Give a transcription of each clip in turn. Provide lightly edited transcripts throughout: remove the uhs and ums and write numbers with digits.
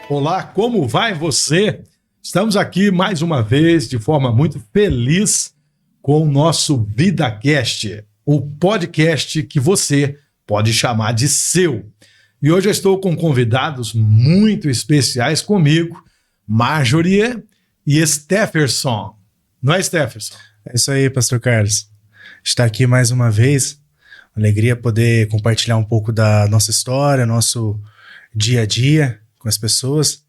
Olá, como vai você? Estamos aqui mais uma vez de forma muito feliz com o nosso VidaCast, o podcast que você pode chamar de seu. E hoje eu estou com convidados muito especiais comigo, Marjorie e Stefferson. Não é, Stefferson? É isso aí, Pastor Carlos. Estar aqui mais uma vez. Alegria poder compartilhar um pouco da nossa história, nosso dia a dia com as pessoas.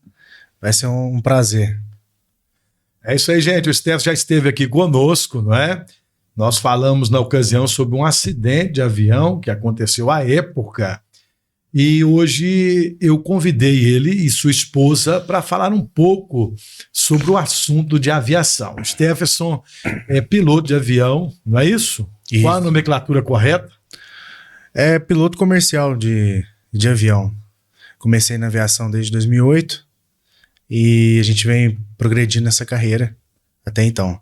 Vai ser um prazer. É isso aí, gente. O Steph já esteve aqui conosco, não é? Nós falamos na ocasião sobre um acidente de avião que aconteceu à época. E hoje eu convidei ele e sua esposa para falar um pouco sobre o assunto de aviação. O Stefferson é piloto de avião, não é isso? Qual a nomenclatura correta? É piloto comercial de avião. Comecei na aviação desde 2008 e a gente vem progredindo nessa carreira até então.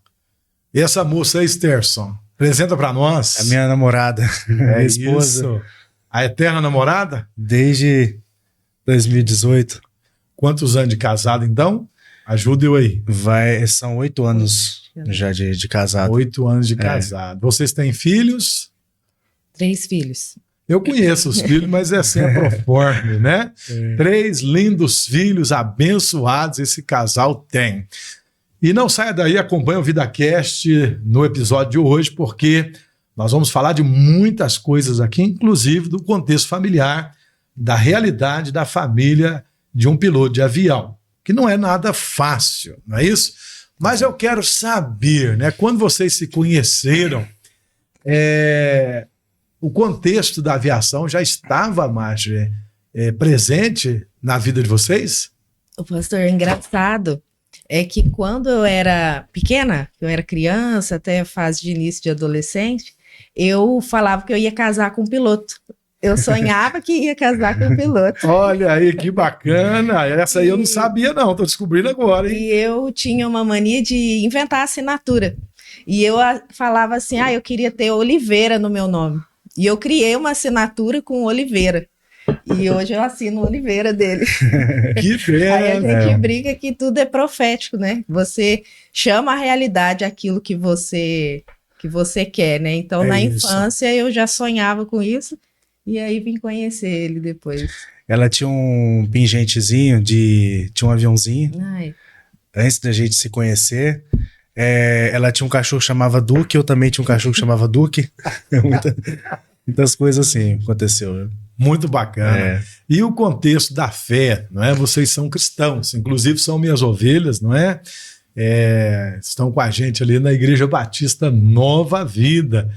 E essa moça aí, Stefferson, apresenta para nós. A minha namorada, minha esposa. Isso. A eterna namorada? Desde 2018. Quantos anos de casado, então? Ajuda eu aí. São 8 anos já de casado. 8 anos de casado. Vocês têm filhos? 3 filhos. Eu conheço os filhos, mas é sempre proforme, né? 3 lindos filhos abençoados esse casal tem. E não saia daí, acompanha o VidaCast no episódio de hoje, porque nós vamos falar de muitas coisas aqui, inclusive do contexto familiar, da realidade da família de um piloto de avião, que não é nada fácil, não é isso? Mas eu quero saber, né, quando vocês se conheceram, o contexto da aviação já estava, Marjorie, presente na vida de vocês? O pastor, engraçado é que quando eu era pequena, eu era criança, até a fase de início de adolescente, eu falava que eu ia casar com um piloto. Eu sonhava que ia casar com um piloto. Olha aí, que bacana. Essa aí eu não sabia não, tô descobrindo agora, hein? E eu tinha uma mania de inventar assinatura. E eu falava assim, eu queria ter Oliveira no meu nome. E eu criei uma assinatura com Oliveira. E hoje eu assino Oliveira dele. Que pena. Aí a gente briga que tudo é profético, né? Você chama a realidade aquilo que você quer, né? Então, na infância, eu já sonhava com isso. E aí vim conhecer ele depois. Ela tinha um pingentezinho, tinha um aviãozinho. Antes da gente se conhecer. Ela tinha um cachorro que chamava Duque, eu também tinha um cachorro que chamava Duque. Muitas coisas assim aconteceu, né? Muito bacana. E o contexto da fé, não é? Vocês são cristãos, inclusive são minhas ovelhas, não é? Estão com a gente ali na Igreja Batista Nova Vida.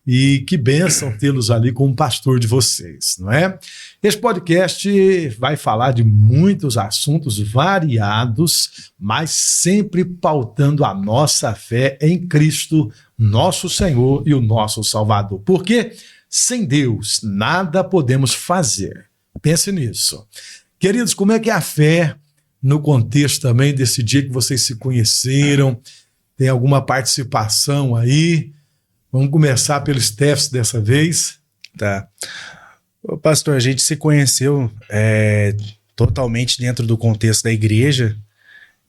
E que bênção tê-los ali como pastor de vocês, não é? Esse podcast vai falar de muitos assuntos variados, mas sempre pautando a nossa fé em Cristo, nosso Senhor e o nosso Salvador. Porque sem Deus nada podemos fazer. Pense nisso. Queridos, como é que é a fé no contexto também desse dia que vocês se conheceram? Tem alguma participação aí? Vamos começar pelo Steph dessa vez. Tá. Ô, pastor, a gente se conheceu totalmente dentro do contexto da igreja.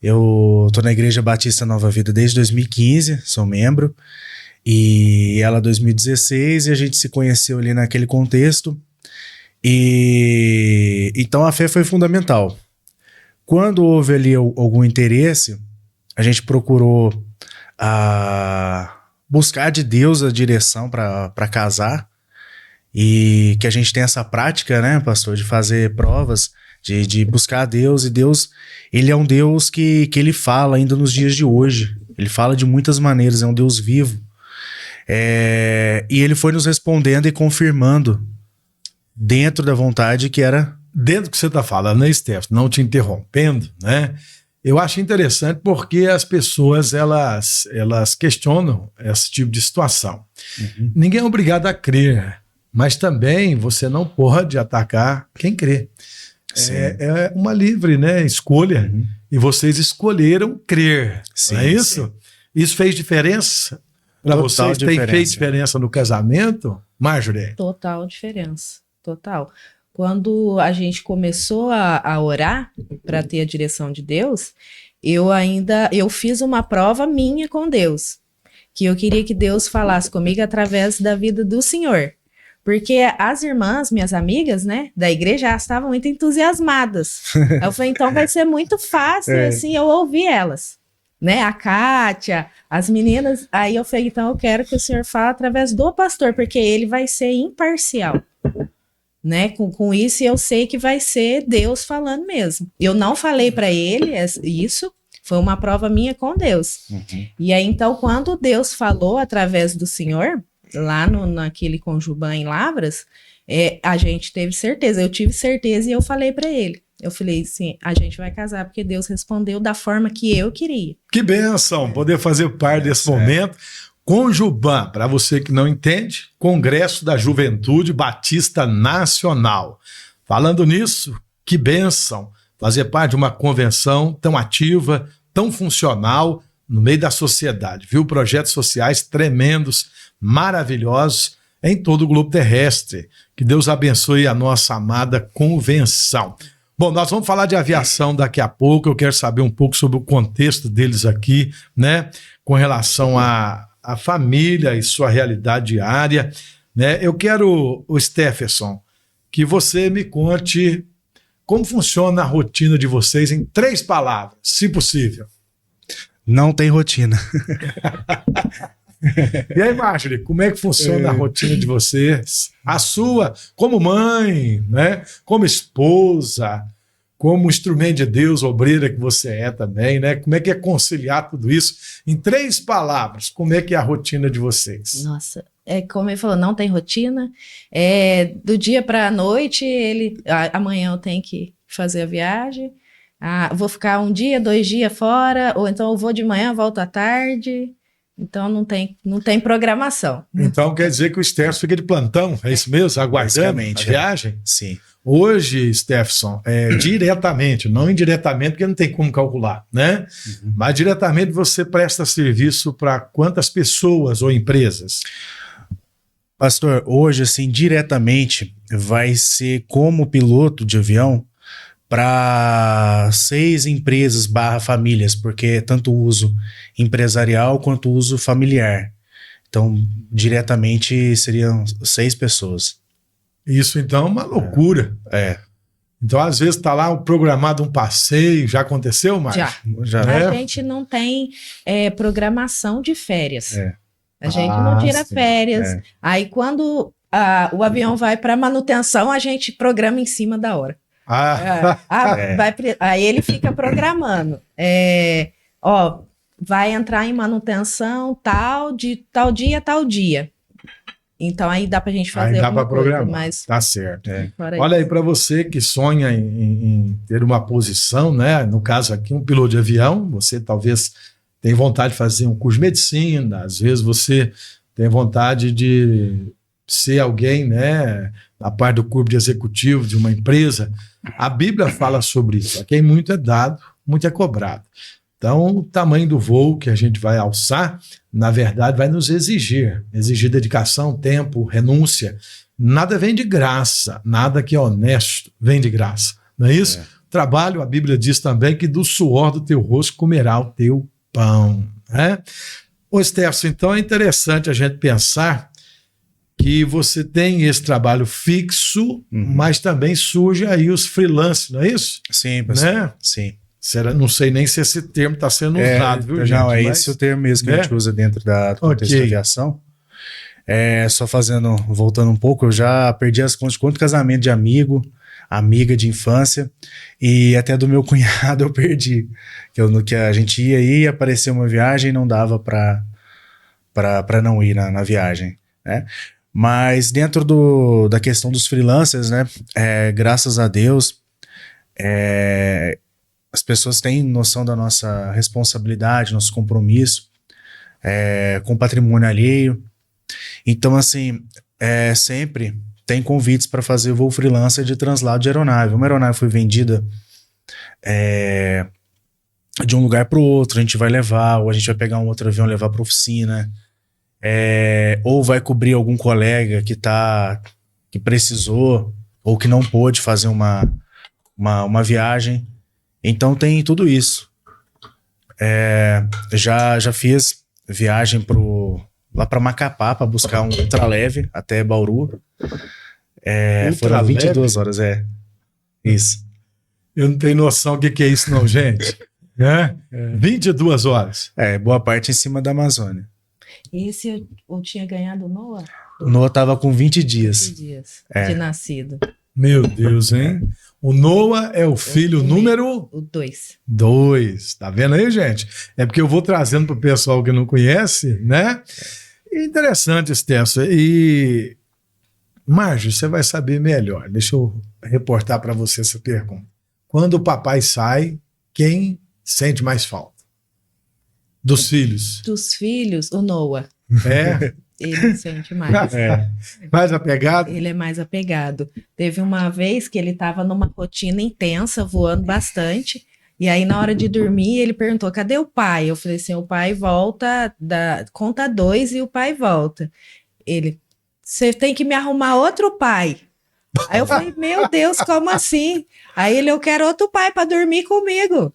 Eu tô na Igreja Batista Nova Vida desde 2015, sou membro. E ela 2016, e a gente se conheceu ali naquele contexto. E então a fé foi fundamental. Quando houve ali algum interesse, a gente procurou buscar de Deus a direção para casar, e que a gente tem essa prática, né, pastor, de fazer provas, de buscar a Deus, e Deus, ele é um Deus que ele fala ainda nos dias de hoje, ele fala de muitas maneiras, é um Deus vivo, e ele foi nos respondendo e confirmando dentro da vontade que era... Dentro do que você está falando, né, Steph, não te interrompendo, né? Eu acho interessante porque as pessoas, elas questionam esse tipo de situação. Uhum. Ninguém é obrigado a crer, mas também você não pode atacar quem crê. É uma livre, né, escolha, e vocês escolheram crer, não é isso? Sim. Isso fez diferença para vocês? Tem feito diferença no casamento, Marjorie? Total diferença, total. quando a gente começou a orar para ter a direção de Deus, eu fiz uma prova minha com Deus, que eu queria que Deus falasse comigo através da vida do Senhor. Porque as irmãs, minhas amigas, né, da igreja, já estavam muito entusiasmadas. Eu falei, então vai ser muito fácil, assim, eu ouvir elas. Né, a Kátia, as meninas. Aí eu falei, então eu quero que o senhor fale através do pastor, porque ele vai ser imparcial. Né, com isso eu sei que vai ser Deus falando mesmo. Eu não falei para ele isso, foi uma prova minha com Deus. Uhum. E aí, então, quando Deus falou através do senhor, lá naquele Conjuban em Lavras, a gente teve certeza, eu tive certeza e eu falei para ele. Eu falei assim, a gente vai casar porque Deus respondeu da forma que eu queria. Que bênção poder fazer parte desse momento. Conjuban, para você que não entende, Congresso da Juventude Batista Nacional. Falando nisso, que bênção fazer parte de uma convenção tão ativa, tão funcional no meio da sociedade. Viu projetos sociais tremendos, maravilhosos em todo o globo terrestre. Que Deus abençoe a nossa amada convenção. Bom, nós vamos falar de aviação daqui a pouco. Eu quero saber um pouco sobre o contexto deles aqui, né? Com relação à família e sua realidade diária, né? Eu quero, o Stephenson, que você me conte como funciona a rotina de vocês em 3 palavras, se possível. Não tem rotina. E aí, Marjorie, como é que funciona a rotina de vocês? A sua, como mãe, né? Como esposa, como instrumento de Deus, obreira que você é também, né? Como é que é conciliar tudo isso? Em 3 palavras, como é que é a rotina de vocês? Nossa, como ele falou, não tem rotina. Do dia para a noite, amanhã eu tenho que fazer a viagem. Vou ficar 1 dia, 2 dias fora, ou então eu vou de manhã, volto à tarde. Então não tem programação. Então quer dizer que o Stephenson fica de plantão, é isso mesmo? Aguardando a viagem? Sim. Hoje, Stephenson, diretamente, não indiretamente, porque não tem como calcular, né? Uhum. Mas diretamente você presta serviço para quantas pessoas ou empresas? Pastor, hoje, assim, diretamente vai ser como piloto de avião para 6 empresas / famílias, porque é tanto uso empresarial quanto uso familiar. Então, diretamente seriam 6 pessoas. Isso, então, é uma loucura. Então, às vezes, está lá programado um passeio. Já aconteceu, Márcio? Já. A gente não tem programação de férias. A gente não tira férias. Aí, quando o avião vai para manutenção, a gente programa em cima da hora. Aí ele fica programando. Vai entrar em manutenção de tal dia a tal dia. Então aí dá pra gente fazer alguma coisa, mas tá certo. Olha aí, para você que sonha em ter uma posição, né? No caso aqui, um piloto de avião, você talvez tenha vontade de fazer um curso de medicina, às vezes você tem vontade de ser alguém, né? Na parte do corpo de executivo de uma empresa. A Bíblia fala sobre isso. A quem muito é dado, muito é cobrado. Então, o tamanho do voo que a gente vai alçar, na verdade, vai nos exigir dedicação, tempo, renúncia. Nada vem de graça, nada que é honesto vem de graça. Não é isso? Trabalho, a Bíblia diz também que do suor do teu rosto comerá o teu pão. Né? Ô, Stephenson, então é interessante a gente pensar que você tem esse trabalho fixo, mas também surge aí os freelancers, não é isso? Sim, pastor. Né? Sim. Não sei nem se esse termo está sendo usado, viu, gente? Não, esse o termo mesmo que a gente usa dentro do contexto da aviação. Só voltando um pouco, eu já perdi as contas de quanto casamento de amiga de infância, e até do meu cunhado eu perdi. Que a gente ia ir, apareceu uma viagem e não dava para não ir na viagem, né? Mas dentro da questão dos freelancers, né? Graças a Deus, as pessoas têm noção da nossa responsabilidade, nosso compromisso com o patrimônio alheio. Então, assim, sempre tem convites para fazer voo freelancer de translado de aeronave. Uma aeronave foi vendida de um lugar para o outro, a gente vai levar, ou a gente vai pegar um outro avião e levar para a oficina, ou vai cobrir algum colega que precisou, ou que não pôde fazer uma viagem. Então tem tudo isso. Já fiz viagem lá para Macapá para buscar um ultraleve até Bauru. Foram 22 horas, Isso. Eu não tenho noção do que é isso não, gente. 22 horas. Boa parte em cima da Amazônia. Esse eu tinha ganhado o Noah? O Noah tava com 20 dias. 20 dias de nascido. Meu Deus, hein? O Noah é o filho número... O 2. 2. Tá vendo aí, gente? É porque eu vou trazendo pro pessoal que não conhece, né? Interessante esse texto. E, Márcio, você vai saber melhor. Deixa eu reportar para você essa pergunta. Quando o papai sai, quem sente mais falta? Dos filhos? Dos filhos, o Noah. Ele sente mais. Mais apegado? Ele é mais apegado. Teve uma vez que ele estava numa rotina intensa, voando bastante. E aí, na hora de dormir, ele perguntou: cadê o pai? Eu falei assim: o pai volta, conta 2 e o pai volta. Ele: você tem que me arrumar outro pai. Aí eu falei: meu Deus, como assim? Aí ele: eu quero outro pai para dormir comigo.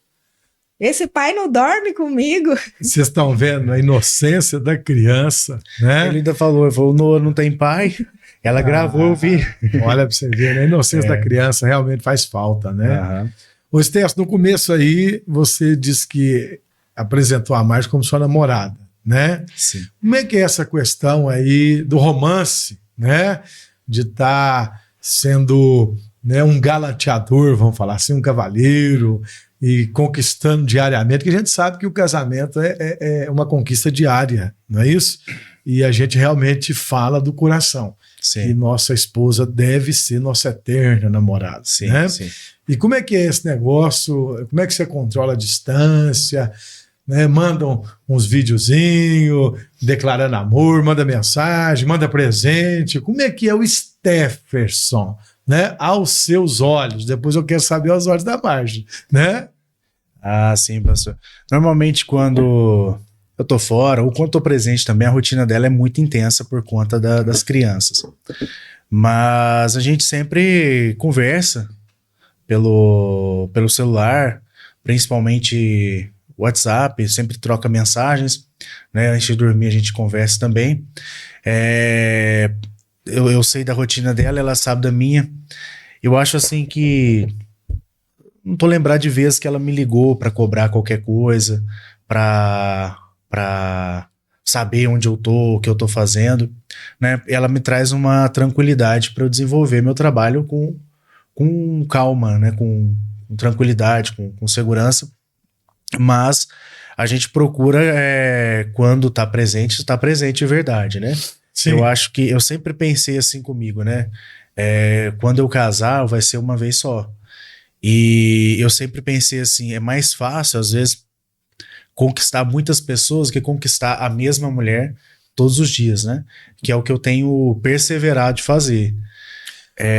Esse pai não dorme comigo. Vocês estão vendo a inocência da criança, né? Ele ainda falou: o Noah não tem pai. Ela gravou, eu vi. Olha para você ver, né? A inocência da criança realmente faz falta, né? Ô, Stefan, no começo aí, você disse que apresentou a Márcia como sua namorada, né? Sim. Como é que é essa questão aí do romance, né? De estar sendo, né, um galanteador, vamos falar assim, um cavalheiro, e conquistando diariamente, que a gente sabe que o casamento é uma conquista diária, não é isso? E a gente realmente fala do coração. Sim. Que nossa esposa deve ser nossa eterna namorada. Sim, né? sim. E como é que é esse negócio? Como é que você controla a distância? Né? Mandam uns videozinhos declarando amor, manda mensagem, manda presente. Como é que é o Stefferson, né? Aos seus olhos? Depois eu quero saber aos olhos da Marge, né? Ah, sim, pastor. Normalmente quando eu tô fora, ou quando tô presente também, a rotina dela é muito intensa por conta das crianças. Mas a gente sempre conversa pelo celular, principalmente WhatsApp, sempre troca mensagens, né? Antes de dormir a gente conversa também. Eu sei da rotina dela, ela sabe da minha. Eu acho assim que não tô lembrado de vezes que ela me ligou para cobrar qualquer coisa, para saber onde eu tô, o que eu tô fazendo, né? Ela me traz uma tranquilidade para eu desenvolver meu trabalho com calma, né? Com tranquilidade, com segurança. Mas a gente procura, quando tá presente de verdade, né? Sim. Eu acho que eu sempre pensei assim comigo, né? Quando eu casar, vai ser uma vez só. E eu sempre pensei assim, é mais fácil, às vezes, conquistar muitas pessoas que conquistar a mesma mulher todos os dias, né? Que é o que eu tenho perseverado de fazer.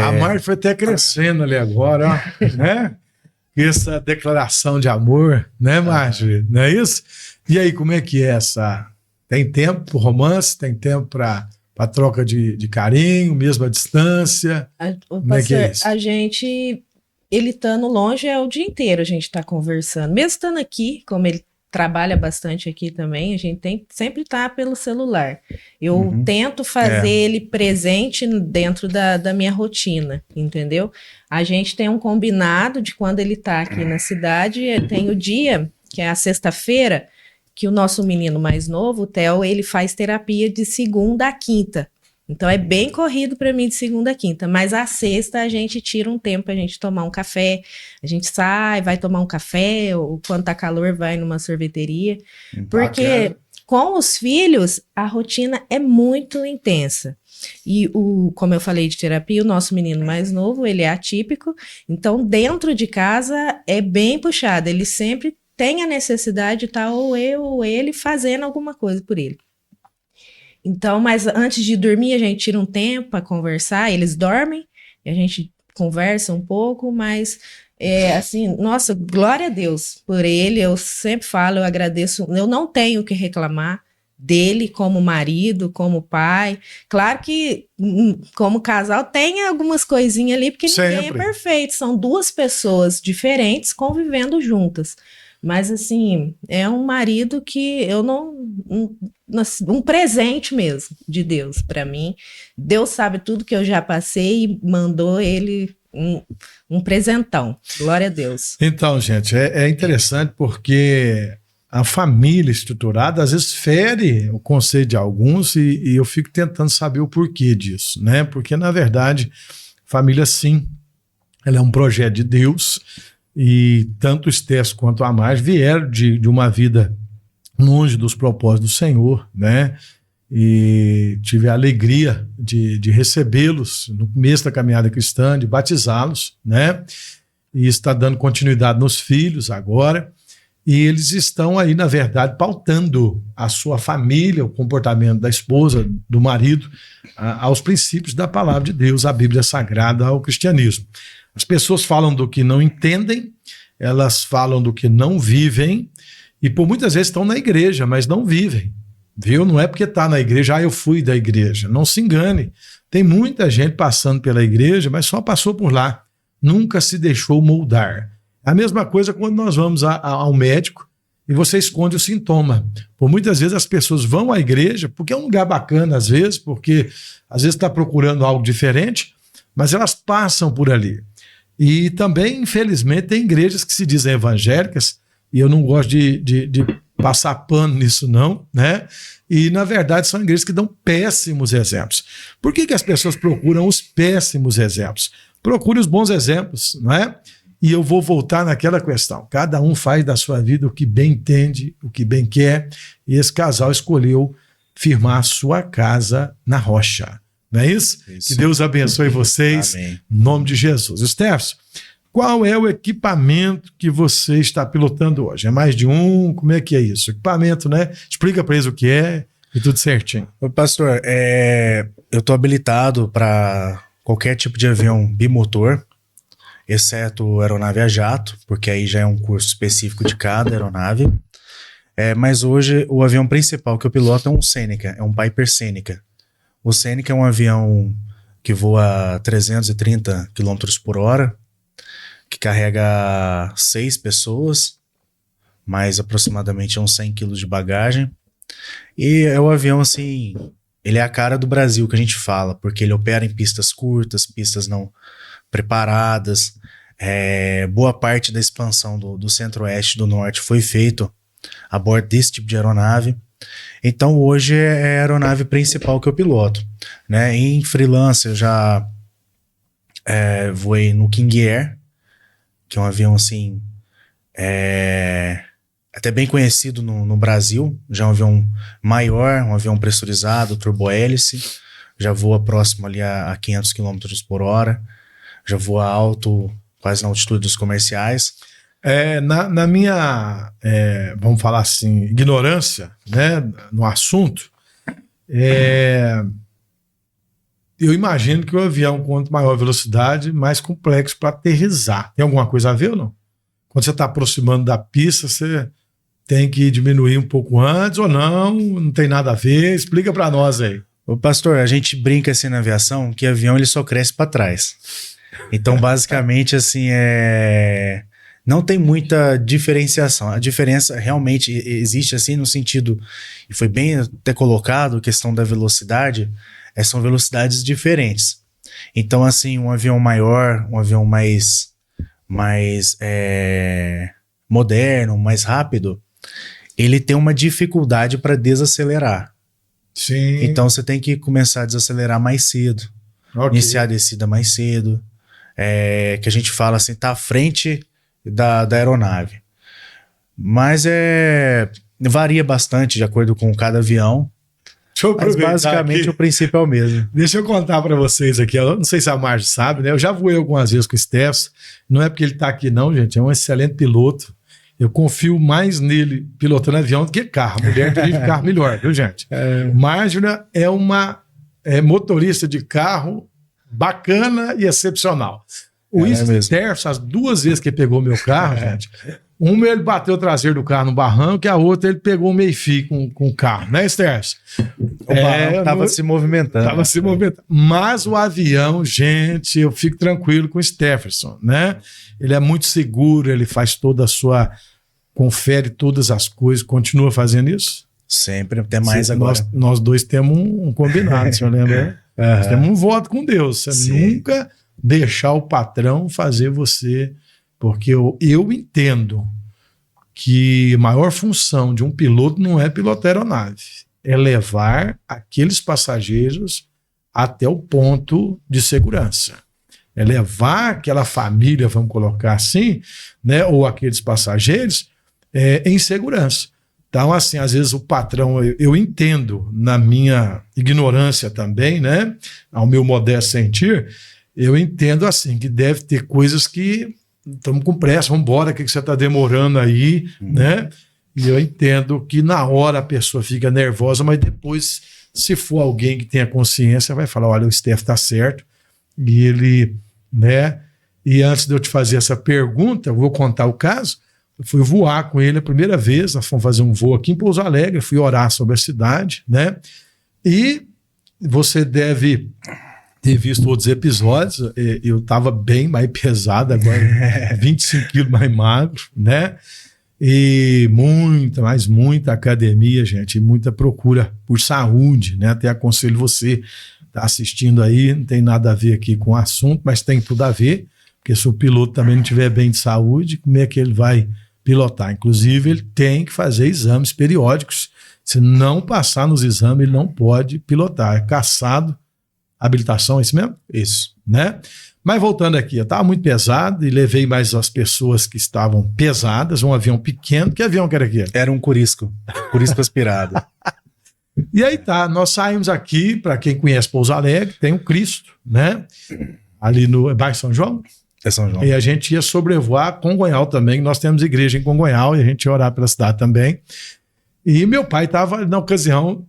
A Marge foi até crescendo ali agora, ó, né? Essa declaração de amor, né, Marge? Não é isso? E aí, como é que é essa... Tem tempo para romance? Tem tempo para troca de carinho, mesmo à distância? Como é que é isso? A gente, ele estando longe é o dia inteiro a gente está conversando. Mesmo estando aqui, como ele trabalha bastante aqui também, a gente sempre tá pelo celular. Eu tento fazer ele presente dentro da minha rotina, entendeu? A gente tem um combinado de quando ele tá aqui na cidade, tem o dia, que é a sexta-feira, que o nosso menino mais novo, o Theo, ele faz terapia de segunda a quinta. Então é bem corrido para mim de segunda a quinta, mas a sexta a gente tira um tempo pra gente tomar um café, a gente sai, vai tomar um café, ou quando tá calor vai numa sorveteria, porque com os filhos a rotina é muito intensa. E como eu falei de terapia, o nosso menino mais novo, ele é atípico, então dentro de casa é bem puxado, ele sempre tem a necessidade de estar ou eu ou ele fazendo alguma coisa por ele. Então, mas antes de dormir, a gente tira um tempo para conversar, eles dormem, e a gente conversa um pouco, mas, assim, nossa, glória a Deus por ele, eu sempre falo, eu agradeço, eu não tenho o que reclamar, dele como marido, como pai. Claro que como casal tem algumas coisinhas ali, porque ninguém é perfeito. São duas pessoas diferentes convivendo juntas. Mas, assim, é um marido que eu não... Um presente mesmo de Deus para mim. Deus sabe tudo que eu já passei e mandou ele um presentão. Glória a Deus. Então, gente, é interessante porque a família estruturada às vezes fere o conceito de alguns e eu fico tentando saber o porquê disso, né? Porque, na verdade, família, sim, ela é um projeto de Deus. E tanto o Stefs quanto a Marge vieram de uma vida longe dos propósitos do Senhor, né? E tive a alegria de recebê-los no começo da caminhada cristã, de batizá-los, né? E está dando continuidade nos filhos agora. E eles estão aí, na verdade, pautando a sua família, o comportamento da esposa, do marido, aos princípios da palavra de Deus, a Bíblia Sagrada, ao cristianismo. As pessoas falam do que não entendem, elas falam do que não vivem, e por muitas vezes estão na igreja, mas não vivem. Viu? Não é porque está na igreja, eu fui da igreja. Não se engane. Tem muita gente passando pela igreja, mas só passou por lá. Nunca se deixou moldar. A mesma coisa quando nós vamos ao médico e você esconde o sintoma. Por muitas vezes as pessoas vão à igreja, porque é um lugar bacana às vezes, porque às vezes está procurando algo diferente, mas elas passam por ali. E também, infelizmente, tem igrejas que se dizem evangélicas, e eu não gosto de passar pano nisso não, né? E, na verdade, são igrejas que dão péssimos exemplos. Por que as pessoas procuram os péssimos exemplos? Procure os bons exemplos, não é? E eu vou voltar naquela questão. Cada um faz da sua vida o que bem entende, o que bem quer, e esse casal escolheu firmar sua casa na rocha. Não é isso? Que Deus abençoe vocês. Amém. Em nome de Jesus. Stefs, qual é o equipamento que você está pilotando hoje? É mais de um? Como é que é isso? Equipamento, né? Explica para eles o que é e tudo certinho. Ô, pastor, eu estou habilitado para qualquer tipo de avião bimotor, exceto aeronave a jato, porque aí já é um curso específico de cada aeronave. Mas hoje o avião principal que eu piloto é um Seneca, é um Piper Seneca. O Seneca é um avião que voa a 330 km por hora, que carrega 6 pessoas, mais aproximadamente uns 100 kg de bagagem. E é um avião, assim, ele é a cara do Brasil que a gente fala, porque ele opera em pistas curtas, pistas não preparadas. Boa parte da expansão do centro-oeste e do norte foi feito a bordo desse tipo de aeronave. Então hoje é a aeronave principal que eu piloto, né? Em freelance eu já voei no King Air, que é um avião assim até bem conhecido no Brasil. Já é um avião maior, um avião pressurizado, turbohélice, já voa próximo ali a 500 km por hora, já voa alto, quase na altitude dos comerciais. Na minha, vamos falar assim, ignorância, né, no assunto, eu imagino que o avião, quanto maior velocidade, mais complexo para aterrissar. Tem alguma coisa a ver ou não? Quando você está aproximando da pista, você tem que diminuir um pouco antes ou não? Não tem nada a ver? Explica para nós aí. Ô, pastor, a gente brinca assim na aviação que avião ele só cresce para trás. Então, basicamente, assim, não tem muita diferenciação. A diferença realmente existe assim no sentido, e foi bem até colocado, a questão da velocidade, são velocidades diferentes. Então, assim, um avião maior, um avião mais moderno, mais rápido, ele tem uma dificuldade para desacelerar. Sim. Então, você tem que começar a desacelerar mais cedo, iniciar a descida mais cedo, que a gente fala assim, tá à frente da aeronave. Mas varia bastante de acordo com cada avião. Mas basicamente aqui, o princípio é o mesmo. Deixa eu contar para vocês aqui. Eu não sei se a Marge sabe, né? Eu já voei algumas vezes com o Stefs. Não é porque ele está aqui, não, gente. É um excelente piloto. Eu confio mais nele pilotando avião do que carro. Mulher dirige carro melhor, viu, gente? Marge é uma motorista de carro bacana e excepcional. O Stefs, as 2 vezes que ele pegou meu carro, gente, Uma ele bateu o traseiro do carro no barranco e a outra ele pegou o meio-fio com o carro, né, Stércio? O barranco tava se movimentando. Tava se movimentando. Mas o avião, gente, eu fico tranquilo com o Stefferson, né? Ele é muito seguro, ele faz toda a sua... confere todas as coisas, continua fazendo isso? Sempre, até mais agora. Nós dois temos um combinado, o senhor lembra? Nós temos um voto com Deus. Você nunca deixar o patrão fazer você... Porque eu entendo que a maior função de um piloto não é pilotar aeronave, é levar aqueles passageiros até o ponto de segurança. É levar aquela família, vamos colocar assim, né, ou aqueles passageiros em segurança. Então, assim, às vezes o patrão, eu entendo, na minha ignorância também, né, ao meu modesto sentir, eu entendo assim, que deve ter coisas que estamos com pressa, vamos embora, o que você está demorando aí, né? E eu entendo que na hora a pessoa fica nervosa, mas depois, se for alguém que tenha consciência, vai falar, olha, o Steph está certo, e ele, né? E antes de eu te fazer essa pergunta, eu vou contar o caso, eu fui voar com ele a primeira vez, nós fomos fazer um voo aqui em Pouso Alegre, fui orar sobre a cidade, né? E você deve... ter visto outros episódios, eu estava bem mais pesado, agora 25 quilos mais magro, né? E muita academia, gente, e muita procura por saúde, né? Até aconselho você, tá assistindo aí, não tem nada a ver aqui com o assunto, mas tem tudo a ver, porque se o piloto também não estiver bem de saúde, como é que ele vai pilotar? Inclusive, ele tem que fazer exames periódicos, se não passar nos exames, ele não pode pilotar, é caçado. Habilitação, é isso mesmo? Isso, né? Mas voltando aqui, eu estava muito pesado e levei mais as pessoas que estavam pesadas, um avião pequeno. Que avião que era aquele? Era um Corisco aspirado. E aí tá, nós saímos aqui, para quem conhece Pouso Alegre, tem o Cristo, né? Ali no bairro São João. É São João. E a gente ia sobrevoar Congonhal também, nós temos igreja em Congonhal e a gente ia orar pela cidade também. E meu pai estava, na ocasião,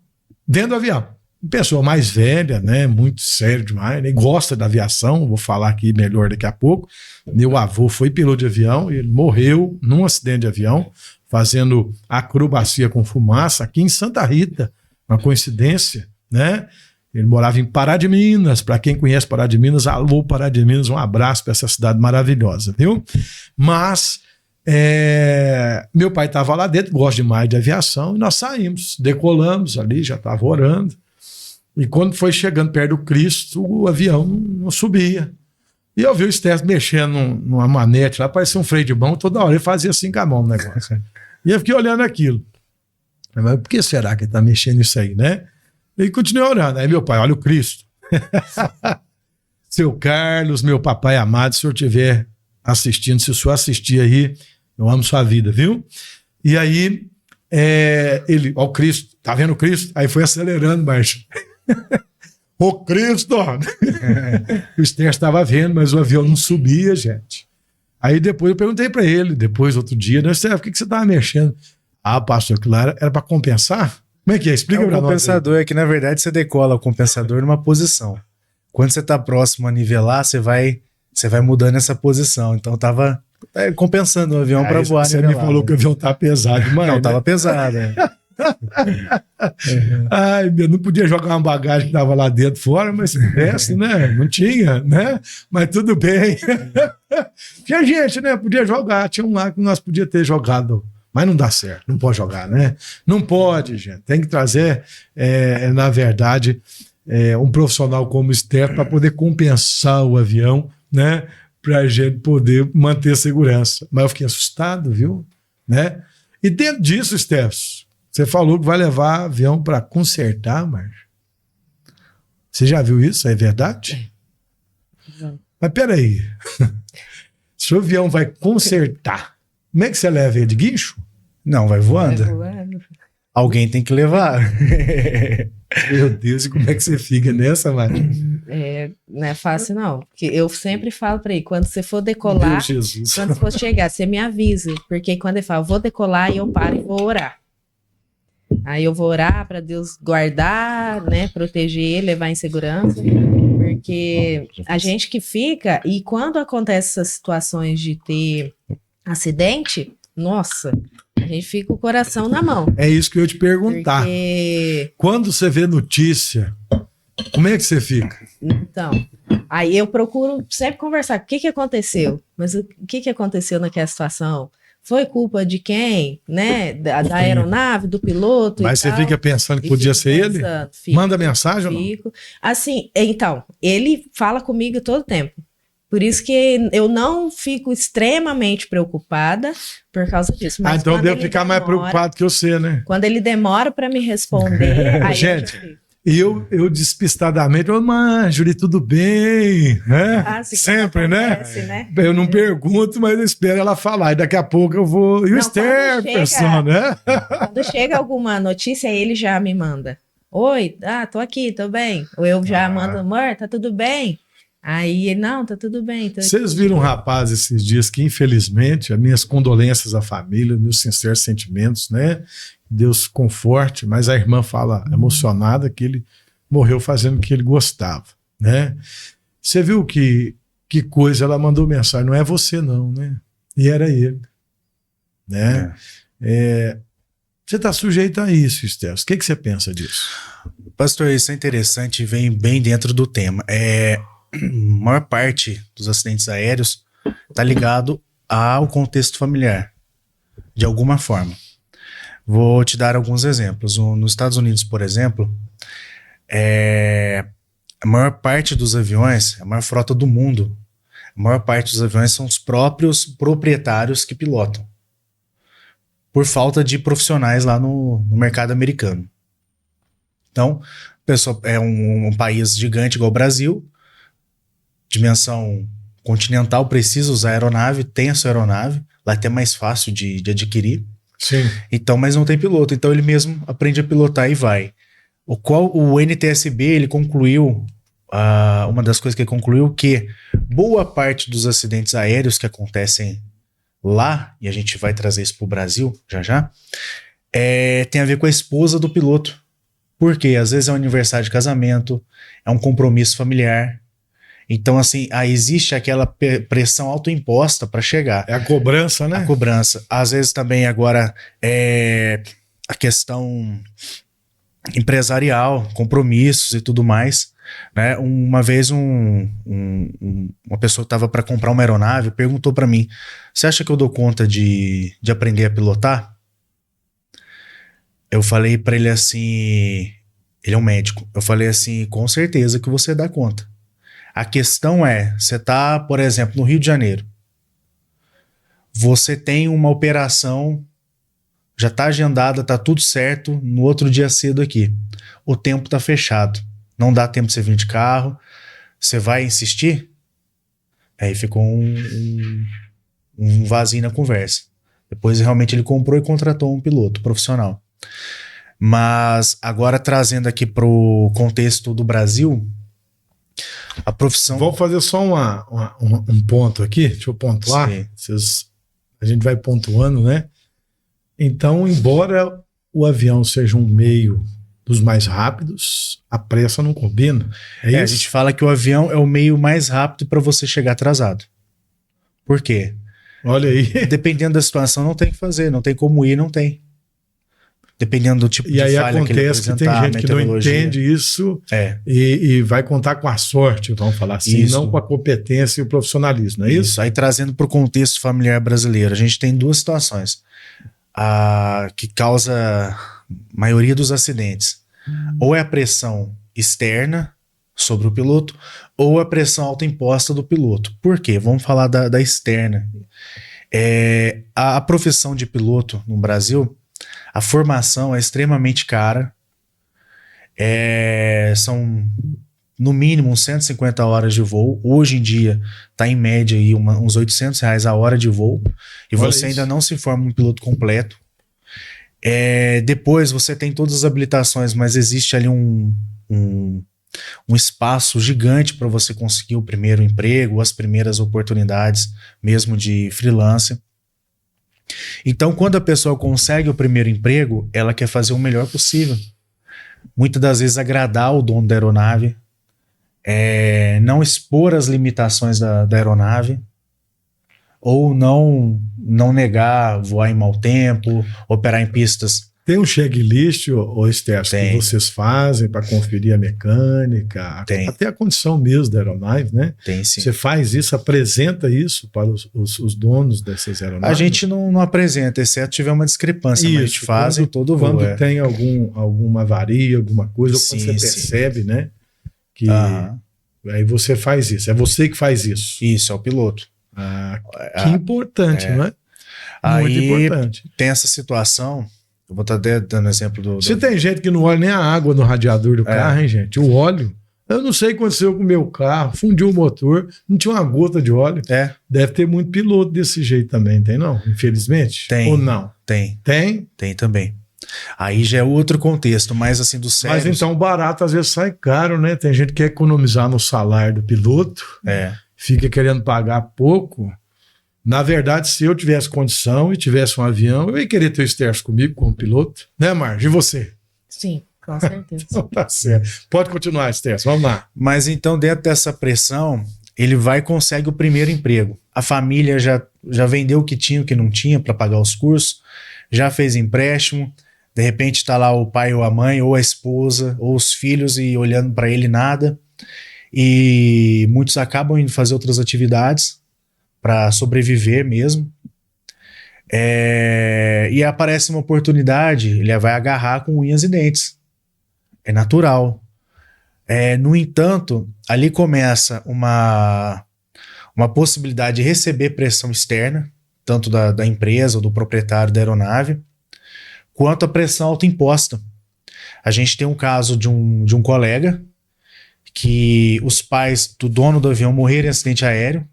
dentro do avião. Pessoa mais velha, né? Muito sério demais, né? Gosta da aviação, vou falar aqui melhor daqui a pouco. Meu avô foi piloto de avião, ele morreu num acidente de avião, fazendo acrobacia com fumaça aqui em Santa Rita, uma coincidência, né? Ele morava em Pará de Minas, para quem conhece Pará de Minas, alô Pará de Minas, um abraço para essa cidade maravilhosa, viu? Mas meu pai estava lá dentro, gosta demais de aviação, e nós saímos, decolamos ali, já estava orando. E quando foi chegando perto do Cristo, o avião não subia. E eu vi o Steph mexendo numa manete lá, parecia um freio de mão, toda hora ele fazia assim com a mão o negócio. E eu fiquei olhando aquilo. Mas por que será que ele está mexendo isso aí, né? E continuei orando. Aí meu pai, olha o Cristo. Seu Carlos, meu papai amado, se o senhor estiver assistindo, se o senhor assistir aí, eu amo sua vida, viu? E aí, ele, ó, o Cristo, tá vendo o Cristo? Aí foi acelerando, mas... Ô Cristo! O Steph estava vendo, mas o avião não subia, gente. Aí depois eu perguntei para ele, depois, outro dia, né, Steph, o que você estava mexendo? Ah, pastor, claro, era para compensar? Como é que é? Explica para nós. O compensador é que, na verdade, você decola o compensador numa posição. Quando você está próximo a nivelar, você vai mudando essa posição. Então tava compensando o avião para voar. Você me falou que o avião tá pesado demais. Não, né? tava pesado. Ai, meu, não podia jogar uma bagagem que tava lá dentro fora, mas se pudesse, né? Não tinha, né? Mas tudo bem. Tinha gente, né? Podia jogar. Tinha um lá que nós podíamos ter jogado. Mas não dá certo, não pode jogar, né? Não pode, gente. Tem que trazer, na verdade, um profissional como o Steph para poder compensar o avião, né? Para a gente poder manter a segurança. Mas eu fiquei assustado, viu? Né? E dentro disso, Steph, você falou que vai levar avião para consertar, Márcio. Você já viu isso? É verdade? Não. Mas peraí. Se o avião vai consertar, como é que você leva ele de guincho? Não, vai voando. Vai voando. Alguém tem que levar. Meu Deus, e como é que você fica nessa, Márcio? Não é fácil, não. Porque eu sempre falo para ele, quando você for decolar, Meu Jesus. quando você for chegar, você me avisa. Porque quando ele fala, vou decolar, e eu paro e vou orar. Aí eu vou orar para Deus guardar, né, proteger ele, levar em segurança. Porque a gente que fica, e quando acontece essas situações de ter acidente, nossa, a gente fica com o coração na mão. É isso que eu ia te perguntar. Porque... Quando você vê notícia, como é que você fica? Então, aí eu procuro sempre conversar. O que aconteceu? Mas o que aconteceu naquela situação? Foi culpa de quem? Né? Da aeronave, do piloto? Mas você fica pensando que podia ser ele? Manda mensagem ou não? Assim, então, ele fala comigo todo tempo. Por isso que eu não fico extremamente preocupada por causa disso. Mas então devo ficar mais preocupado que você, né? Quando ele demora para me responder... aí gente... E eu despistadamente, ô Marjorie, tudo bem? Sempre, acontece, né? Eu não pergunto, mas eu espero ela falar. E daqui a pouco eu vou. E o Sterperson, né? Quando chega alguma notícia, ele já me manda. Oi, tô aqui, tô bem. Ou eu já mando, amor, tá tudo bem? Aí, não, tá tudo bem. Vocês viram um rapaz esses dias que, infelizmente, as minhas condolências à família, meus sinceros sentimentos, né? Deus conforte, mas a irmã fala emocionada que ele morreu fazendo o que ele gostava, né? Você viu que coisa, ela mandou mensagem, não é você não, né? E era ele, né? Você está sujeito a isso, Stefan. O que você pensa disso? Pastor, isso é interessante e vem bem dentro do tema. A maior parte dos acidentes aéreos está ligado ao contexto familiar, de alguma forma. Vou te dar alguns exemplos. Nos Estados Unidos, por exemplo, a maior parte dos aviões, a maior frota do mundo, a maior parte dos aviões são os próprios proprietários que pilotam, por falta de profissionais lá no mercado americano. Então, é um país gigante igual o Brasil, dimensão continental, precisa usar aeronave, tem a sua aeronave, lá é até mais fácil de adquirir. Sim. Então, mas não tem piloto, então ele mesmo aprende a pilotar e vai. O NTSB, ele concluiu, uma das coisas que ele concluiu, que boa parte dos acidentes aéreos que acontecem lá, e a gente vai trazer isso para o Brasil já, tem a ver com a esposa do piloto. Por quê? Às vezes é um aniversário de casamento, é um compromisso familiar. Então, assim, existe aquela pressão autoimposta para chegar. É a cobrança, né? A cobrança. Às vezes também agora a questão empresarial, compromissos e tudo mais. Né? Uma vez uma pessoa que estava para comprar uma aeronave perguntou para mim, você acha que eu dou conta de aprender a pilotar? Eu falei para ele assim, ele é um médico, eu falei assim, com certeza que você dá conta. A questão você está, por exemplo, no Rio de Janeiro. Você tem uma operação, já está agendada, está tudo certo, no outro dia cedo aqui. O tempo está fechado. Não dá tempo de você vir de carro. Você vai insistir? Aí ficou um vazio na conversa. Depois realmente ele comprou e contratou um piloto profissional. Mas agora trazendo aqui para o contexto do Brasil, a profissão... Vou fazer só um ponto aqui, deixa eu pontuar. A gente vai pontuando, né? Então, embora o avião seja um meio dos mais rápidos, a pressa não combina. É isso? A gente fala que o avião é o meio mais rápido para você chegar atrasado. Por quê? Olha aí. Dependendo da situação, não tem o que fazer, não tem como ir, não tem. Dependendo do tipo de falha que ele apresentar, que tem gente que não entende isso e vai contar com a sorte, vamos falar assim, não com a competência e o profissionalismo, não é isso? Aí trazendo para o contexto familiar brasileiro, a gente tem duas situações que causa a maioria dos acidentes. Ou é a pressão externa sobre o piloto, ou a pressão autoimposta do piloto. Por quê? Vamos falar da externa. A profissão de piloto no Brasil, a formação é extremamente cara. São no mínimo 150 horas de voo. Hoje em dia está em média aí uns R$800 a hora de voo. E olha você isso. ainda não se forma um piloto completo. Depois você tem todas as habilitações, mas existe ali um espaço gigante para você conseguir o primeiro emprego, as primeiras oportunidades mesmo de freelance. Então, quando a pessoa consegue o primeiro emprego, ela quer fazer o melhor possível. Muitas das vezes agradar o dono da aeronave, não expor as limitações da aeronave, ou não negar voar em mau tempo, operar em pistas. Tem um checklist, Esther, que vocês fazem para conferir a mecânica, até a condição mesmo da aeronave, né? Tem sim. Você faz isso, apresenta isso para os donos dessas aeronaves? A gente não apresenta, exceto tiver uma discrepância, mas a gente faz em todo voo. Quando tem alguma avaria, alguma coisa, ou quando você percebe, né? Que aí você faz isso. É você que faz isso. Isso, é o piloto. Que importante, não é? Muito importante. Tem essa situação. Eu vou estar dando exemplo do... Se tem gente que não olha nem a água no radiador do carro, hein, gente? O óleo. Eu não sei o que aconteceu com o meu carro. Fundiu o motor, não tinha uma gota de óleo. Deve ter muito piloto desse jeito também, tem não? Infelizmente? Tem. Ou não? Tem. Tem? Tem também. Aí já é outro contexto, mas assim, do sérios... Mas então o barato às vezes sai caro, né? Tem gente que quer economizar no salário do piloto. Fica querendo pagar pouco. Na verdade, se eu tivesse condição e tivesse um avião, eu ia querer ter o Esther comigo como piloto. Né, Marge? E você? Sim, com certeza. Então, tá certo. Pode continuar, Esther. Vamos lá. Mas então, dentro dessa pressão, ele vai e consegue o primeiro emprego. A família já vendeu o que tinha, o que não tinha para pagar os cursos, já fez empréstimo. De repente está lá o pai ou a mãe, ou a esposa, ou os filhos e olhando para ele nada. E muitos acabam indo fazer outras atividades para sobreviver mesmo. E aparece uma oportunidade, ele vai agarrar com unhas e dentes. É natural. No entanto, ali começa uma possibilidade de receber pressão externa, tanto da empresa ou do proprietário da aeronave, quanto a pressão autoimposta. A gente tem um caso de um colega que os pais do dono do avião morreram em acidente aéreo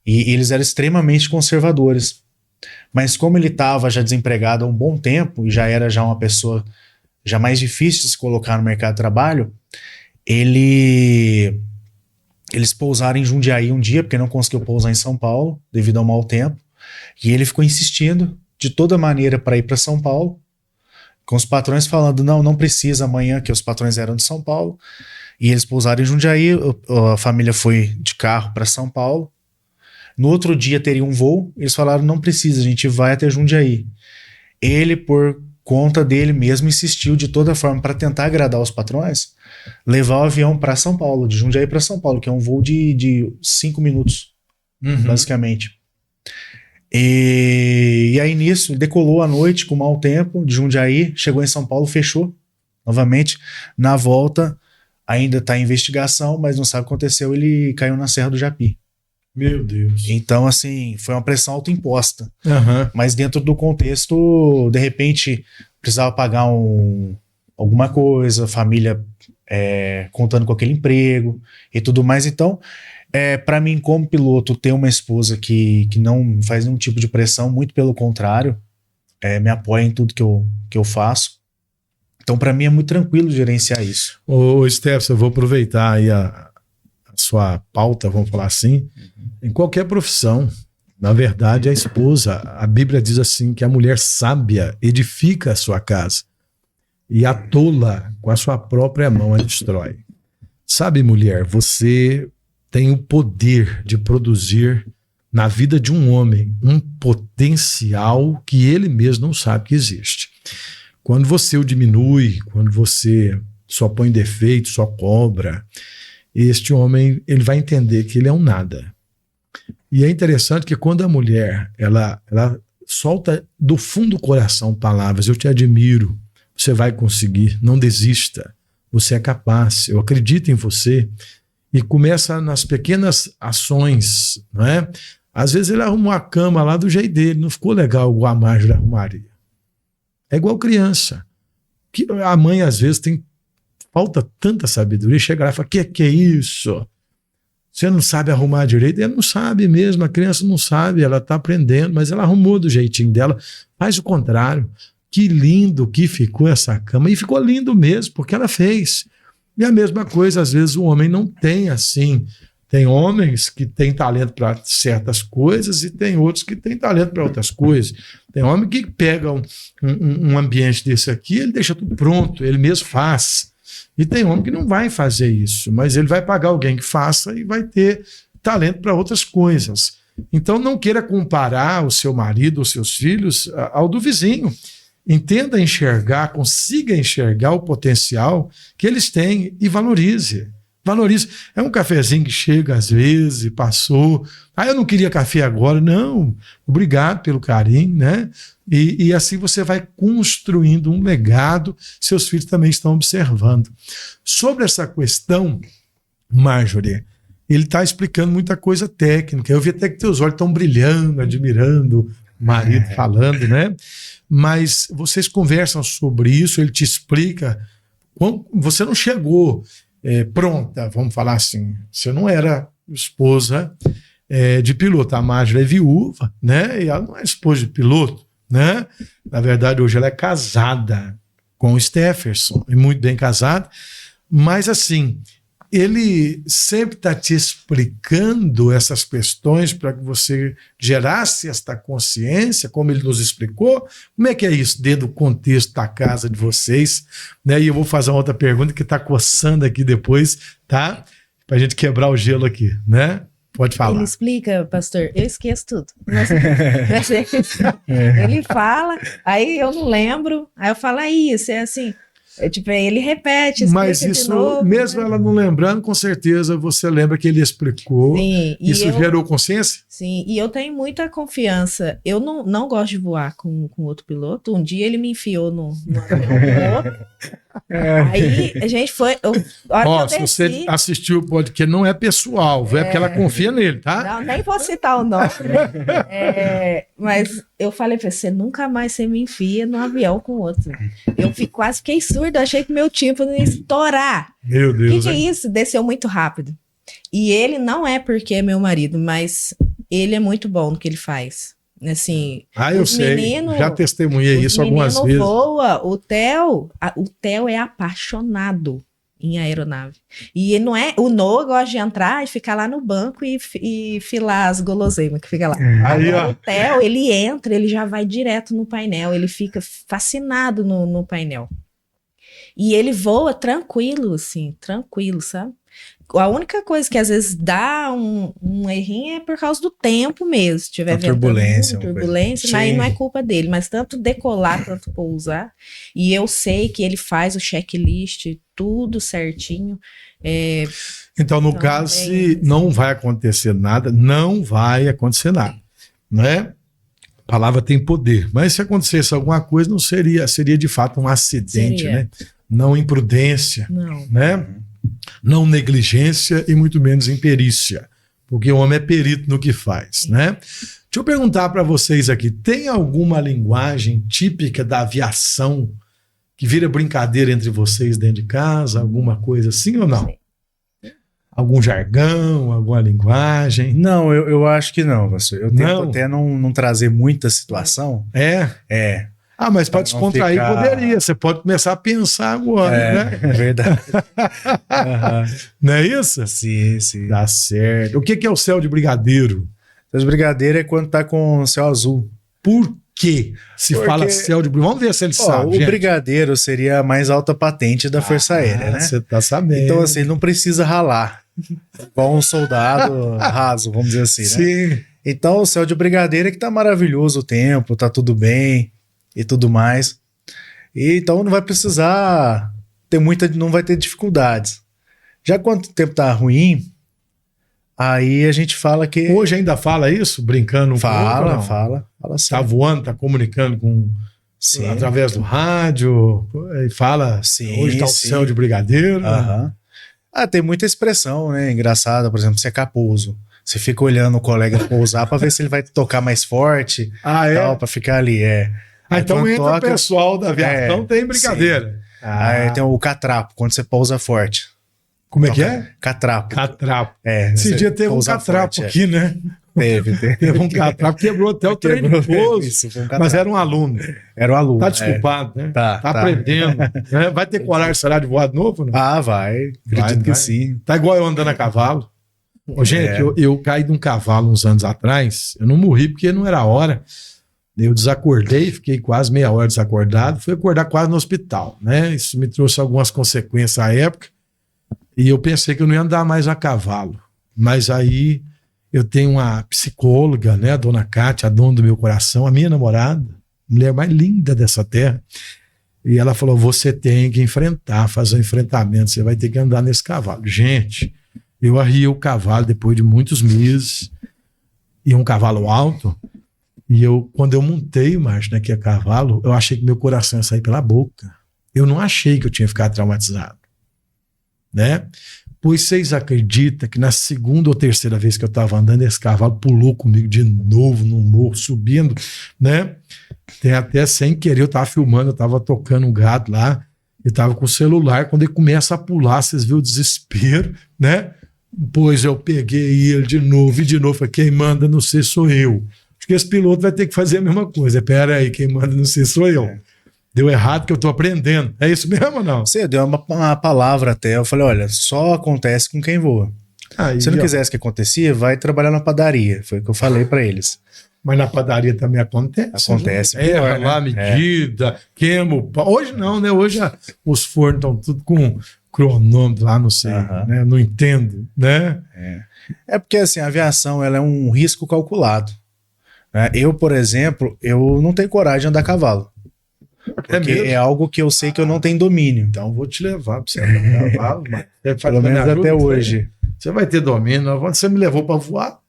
e eles eram extremamente conservadores. Mas como ele estava já desempregado há um bom tempo e já era já uma pessoa já mais difícil de se colocar no mercado de trabalho, eles pousaram em Jundiaí um dia, porque não conseguiu pousar em São Paulo devido ao mau tempo, e ele ficou insistindo de toda maneira para ir para São Paulo, com os patrões falando, não precisa amanhã, que os patrões eram de São Paulo, e eles pousaram em Jundiaí, a família foi de carro para São Paulo. No outro dia teria um voo, eles falaram, não precisa, a gente vai até Jundiaí. Ele, por conta dele mesmo, insistiu de toda forma para tentar agradar os patrões, levar o avião para São Paulo, de Jundiaí para São Paulo, que é um voo de 5 minutos, basicamente. E aí nisso, decolou à noite com mau tempo, de Jundiaí, chegou em São Paulo, fechou novamente. Na volta, ainda está em investigação, mas não sabe o que aconteceu, ele caiu na Serra do Japi. Meu Deus. Então, assim, foi uma pressão autoimposta. Mas dentro do contexto, de repente, precisava pagar alguma coisa, família contando com aquele emprego e tudo mais. Então, para mim, como piloto, ter uma esposa que não faz nenhum tipo de pressão, muito pelo contrário, me apoia em tudo que eu faço. Então, para mim, é muito tranquilo gerenciar isso. Ô, Steph, eu vou aproveitar aí a sua pauta, vamos falar assim. Em qualquer profissão, na verdade, a esposa, a Bíblia diz assim, que a mulher sábia edifica a sua casa e a tola com a sua própria mão a destrói. Sabe, mulher, você tem o poder de produzir na vida de um homem um potencial que ele mesmo não sabe que existe. Quando você o diminui, quando você só põe defeito, só cobra, este homem ele vai entender que ele é um nada. E é interessante que quando a mulher ela solta do fundo do coração palavras, eu te admiro, você vai conseguir, não desista, você é capaz, eu acredito em você, e começa nas pequenas ações, não é? Às vezes ele arrumou a cama lá do jeito dele, não ficou legal igual a Marjorie arrumaria. É igual criança, que a mãe às vezes falta tanta sabedoria, chega lá e fala, que é isso? Você não sabe arrumar direito? Ela não sabe mesmo, a criança não sabe, ela está aprendendo, mas ela arrumou do jeitinho dela, faz o contrário. Que lindo que ficou essa cama, e ficou lindo mesmo, porque ela fez. E a mesma coisa, às vezes o homem não tem assim, tem homens que têm talento para certas coisas e tem outros que têm talento para outras coisas. Tem homem que pega um ambiente desse aqui, ele deixa tudo pronto, ele mesmo faz. E tem homem que não vai fazer isso, mas ele vai pagar alguém que faça e vai ter talento para outras coisas. Então não queira comparar o seu marido ou seus filhos ao do vizinho. Entenda enxergar, consiga enxergar o potencial que eles têm e valorize. Valorize. É um cafezinho que chega às vezes, passou. Eu não queria café agora. Não, obrigado pelo carinho, né? E assim você vai construindo um legado, seus filhos também estão observando. Sobre essa questão, Marjorie, ele está explicando muita coisa técnica. Eu vi até que teus olhos estão brilhando, admirando o marido falando, né? Mas vocês conversam sobre isso, ele te explica. Você não chegou pronta, vamos falar assim. Você não era esposa de piloto. A Marjorie é viúva, né? E ela não é esposa de piloto, né? Na verdade, hoje ela é casada com o Stefferson, e muito bem casada. Mas assim, ele sempre está te explicando essas questões para que você gerasse esta consciência, como ele nos explicou. Como é que é isso dentro do contexto da casa de vocês? Né? E eu vou fazer uma outra pergunta que está coçando aqui depois, tá? Para a gente quebrar o gelo aqui, né? Pode falar. Ele explica, pastor, eu esqueço tudo. Ele fala, aí eu não lembro, aí eu falo, isso é assim... ele repete, mas isso, de novo, mesmo ela não lembrando, com certeza você lembra que ele explicou. Sim, isso gerou consciência? Sim, e eu tenho muita confiança. Eu não gosto de voar com outro piloto. Um dia ele me enfiou no avião. Aí a gente foi. Se você assistiu o podcast, não é pessoal, é porque ela confia nele, tá? Não, nem vou citar o nome. Mas eu falei pra você, nunca mais você me enfia no avião com outro. Eu quase fiquei surdo, achei que meu tímpano ia estourar. Meu Deus. O que é isso? Desceu muito rápido. E ele não é porque é meu marido, mas ele é muito bom no que ele faz. Assim, eu sei, já testemunhei isso algumas vezes. Voa, o Theo é apaixonado em aeronave. E ele não é, o Noah gosta de entrar e ficar lá no banco e filar as guloseimas que fica lá. O Theo, ele entra, ele já vai direto no painel, ele fica fascinado no painel. E ele voa tranquilo, assim, tranquilo, sabe? A única coisa que às vezes dá um errinho é por causa do tempo mesmo. Se tiver turbulência, mas aí não é culpa dele. Mas tanto decolar, tanto pousar. E eu sei que ele faz o checklist, tudo certinho. Então, no caso, se não vai acontecer nada, não vai acontecer nada, né? A palavra tem poder. Mas se acontecesse alguma coisa, não seria de fato um acidente, né? Não imprudência, né? Não negligência e muito menos imperícia, porque o homem é perito no que faz, né? Deixa eu perguntar para vocês aqui, tem alguma linguagem típica da aviação que vira brincadeira entre vocês dentro de casa, alguma coisa assim ou não? Algum jargão, alguma linguagem? Não, eu acho que não, pastor. Eu tento até não trazer muita situação. É. Mas para descontrair poderia. Você pode começar a pensar agora, né? É verdade. Não é isso? Sim. Dá certo. O que é o céu de brigadeiro? Céu de brigadeiro é quando tá com céu azul. Por quê? Fala céu de brigadeiro. Vamos ver se ele sabe. O brigadeiro seria a mais alta patente da Força Aérea, né? Você tá sabendo. Então, assim, não precisa ralar. Igual um soldado raso, vamos dizer assim, né? Sim. Então, o céu de brigadeiro é que tá maravilhoso o tempo, tá tudo bem e tudo mais. E então não vai precisar ter não vai ter dificuldades. Já quando o tempo tá ruim, aí a gente fala que... Hoje ainda fala isso? Brincando Fala sim. Tá voando, tá comunicando através do rádio, e fala, hoje tá o céu de brigadeiro. Tem muita expressão, né, engraçada, por exemplo, secar pouso. Você fica olhando o colega pousar para ver se ele vai tocar mais forte, tal, para ficar ali, então entra o pessoal da aviação, tem brincadeira. Aí tem o catrapo, quando você pousa forte. Como é que é? Catrapo. Esse dia teve um catrapo forte, aqui, né? Teve um catrapo, quebrou até o trem de pouso, mas era um aluno. Tá desculpado, né? Tá aprendendo. Né? Vai ter coragem, será, de voar de novo? Não? Vai. Acredito que sim. Tá igual eu andando a cavalo. Gente, eu caí de um cavalo uns anos atrás, eu não morri porque não era a hora. Eu desacordei, fiquei quase meia hora desacordado, fui acordar quase no hospital, né? Isso me trouxe algumas consequências à época, e eu pensei que eu não ia andar mais a cavalo. Mas aí Eu tenho uma psicóloga, né, a dona Cátia, a dona do meu coração, a minha namorada, a mulher mais linda dessa terra. E ela falou, você tem que enfrentar, fazer um enfrentamento, você vai ter que andar nesse cavalo. Gente, eu arriei o cavalo depois de muitos meses, e um cavalo alto, e quando eu montei, Márcio, naquele cavalo, eu achei que meu coração ia sair pela boca. Eu não achei que eu tinha ficado traumatizado, né? Pois vocês acreditam que na segunda ou terceira vez que eu estava andando, esse cavalo pulou comigo de novo no morro, subindo, né? Tem até sem querer, eu estava filmando, eu estava tocando um gado lá, e estava com o celular, quando ele começa a pular, vocês viram o desespero, né? Pois eu peguei ele de novo, e de novo, falei, quem manda não sei sou eu. Acho que esse piloto vai ter que fazer a mesma coisa. Pera aí, quem manda não sei sou eu. Deu errado que eu tô aprendendo. É isso mesmo ou não? Você deu uma palavra até, eu falei, olha, só acontece com quem voa. Aí, Se não quisesse que acontecia, vai trabalhar na padaria. Foi o que eu falei pra eles. Mas na padaria também acontece. Acontece. Né? Erra lá a medida, queima o pau. Hoje não, né? Hoje os fornos estão tudo com cronômetro lá, não sei, né? Não entendo, né? É porque assim, a aviação ela é um risco calculado. Né? Eu, por exemplo, eu não tenho coragem de andar a cavalo. Porque é algo que eu sei que eu não tenho domínio. Então eu vou te levar para você andar a cavalo, mas pelo menos até hoje. Você vai ter domínio. Você me levou para voar,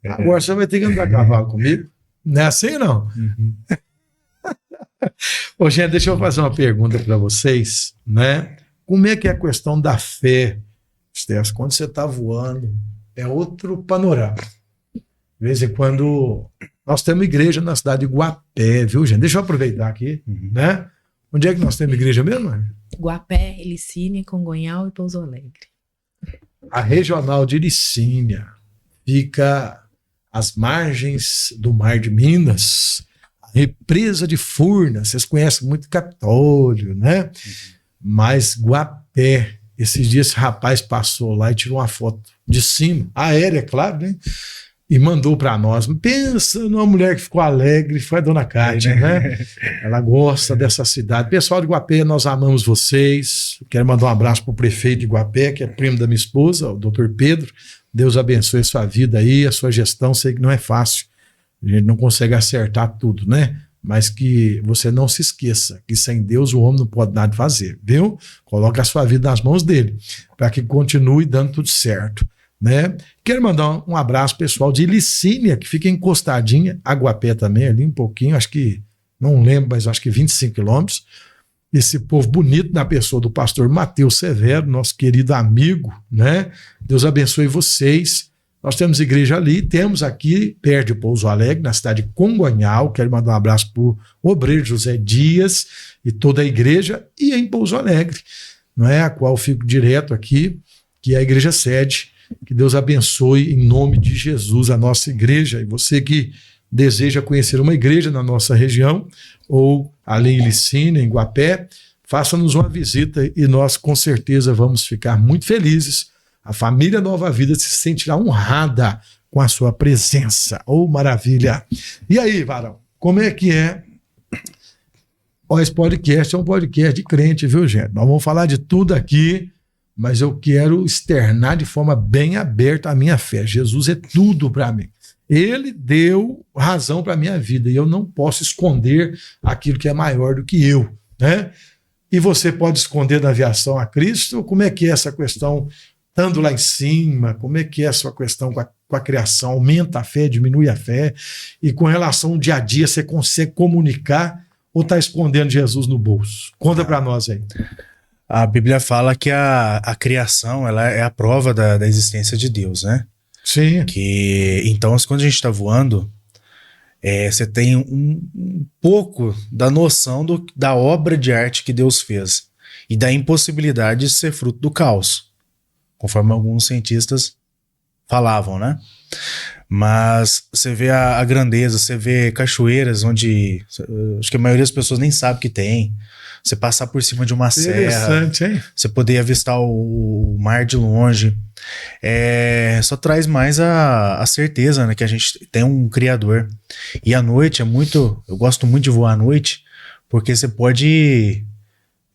agora você vai ter que andar a cavalo comigo. Não é assim, não? Ô, gente, deixa eu fazer uma pergunta para vocês, né? Como é que é a questão da fé, Steph? Quando você está voando, é outro panorama. De vez em quando, nós temos igreja na cidade de Guapé, viu, gente? Deixa eu aproveitar aqui, né? Onde é que nós temos igreja mesmo? Guapé, Ilicínia, Congonhal e Pouso Alegre. A regional de Ilicínia fica às margens do Mar de Minas, a represa de Furnas, vocês conhecem muito Capitólio, né? Mas Guapé, esses dias esse rapaz passou lá e tirou uma foto de cima, aérea, claro, né? E mandou para nós. Pensa numa mulher que ficou alegre, foi a dona Cátia, né? Ela gosta dessa cidade. Pessoal de Guapé, nós amamos vocês. Quero mandar um abraço para o prefeito de Guapé, que é primo da minha esposa, o doutor Pedro. Deus abençoe a sua vida aí, a sua gestão. Sei que não é fácil. A gente não consegue acertar tudo, né? Mas que você não se esqueça que sem Deus o homem não pode nada fazer, viu? Coloque a sua vida nas mãos dele, para que continue dando tudo certo. Né? Quero mandar um abraço pessoal de Ilicínia, que fica encostadinha, Aguapé também, ali um pouquinho, acho que, não lembro, mas acho que 25 quilômetros. Esse povo bonito na pessoa do pastor Mateus Severo, nosso querido amigo, né? Deus abençoe vocês. Nós temos igreja ali, temos aqui, perto de Pouso Alegre, na cidade de Congonhal. Quero mandar um abraço para o obreiro José Dias e toda a igreja, e em Pouso Alegre, não é? A qual fico direto aqui, que é a igreja sede. Que Deus abençoe em nome de Jesus a nossa igreja. E você que deseja conhecer uma igreja na nossa região, ou ali em Ilicínia, em Guapé, faça-nos uma visita e nós com certeza vamos ficar muito felizes. A família Nova Vida se sentirá honrada com a sua presença. Oh, maravilha! E aí, varão, como é que é? Ó, esse podcast é um podcast de crente, viu, gente? Nós vamos falar de tudo aqui, mas eu quero externar de forma bem aberta a minha fé. Jesus é tudo para mim. Ele deu razão para a minha vida e eu não posso esconder aquilo que é maior do que eu, né? E você pode esconder da aviação a Cristo? Como é que é essa questão, estando lá em cima? Como é que é a sua questão com a criação? Aumenta a fé, diminui a fé? E com relação ao dia a dia, você consegue comunicar ou está escondendo Jesus no bolso? Conta para nós aí. A Bíblia fala que a criação ela é a prova da existência de Deus, né? Sim. Então, quando a gente está voando, você tem um pouco da noção da obra de arte que Deus fez e da impossibilidade de ser fruto do caos, conforme alguns cientistas falavam, né? Mas você vê a grandeza, você vê cachoeiras onde acho que a maioria das pessoas nem sabe que tem. Você passar por cima de uma serra, hein? Você poder avistar o mar de longe, só traz mais a certeza, né, que a gente tem um Criador. E à noite eu gosto muito de voar à noite, porque você pode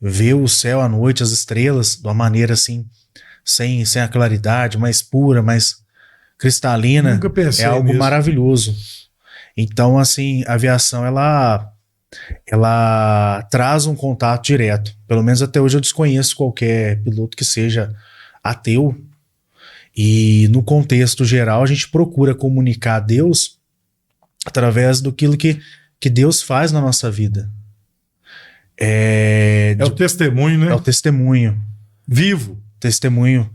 ver o céu à noite, as estrelas, de uma maneira assim, sem a claridade, mais pura, mais cristalina, Nunca pensei é algo nisso. maravilhoso. Então, assim, a aviação, ela traz um contato direto. Pelo menos até hoje eu desconheço qualquer piloto que seja ateu. E no contexto geral, a gente procura comunicar a Deus através daquilo que Deus faz na nossa vida. É o testemunho, né? É o testemunho. Vivo. Testemunho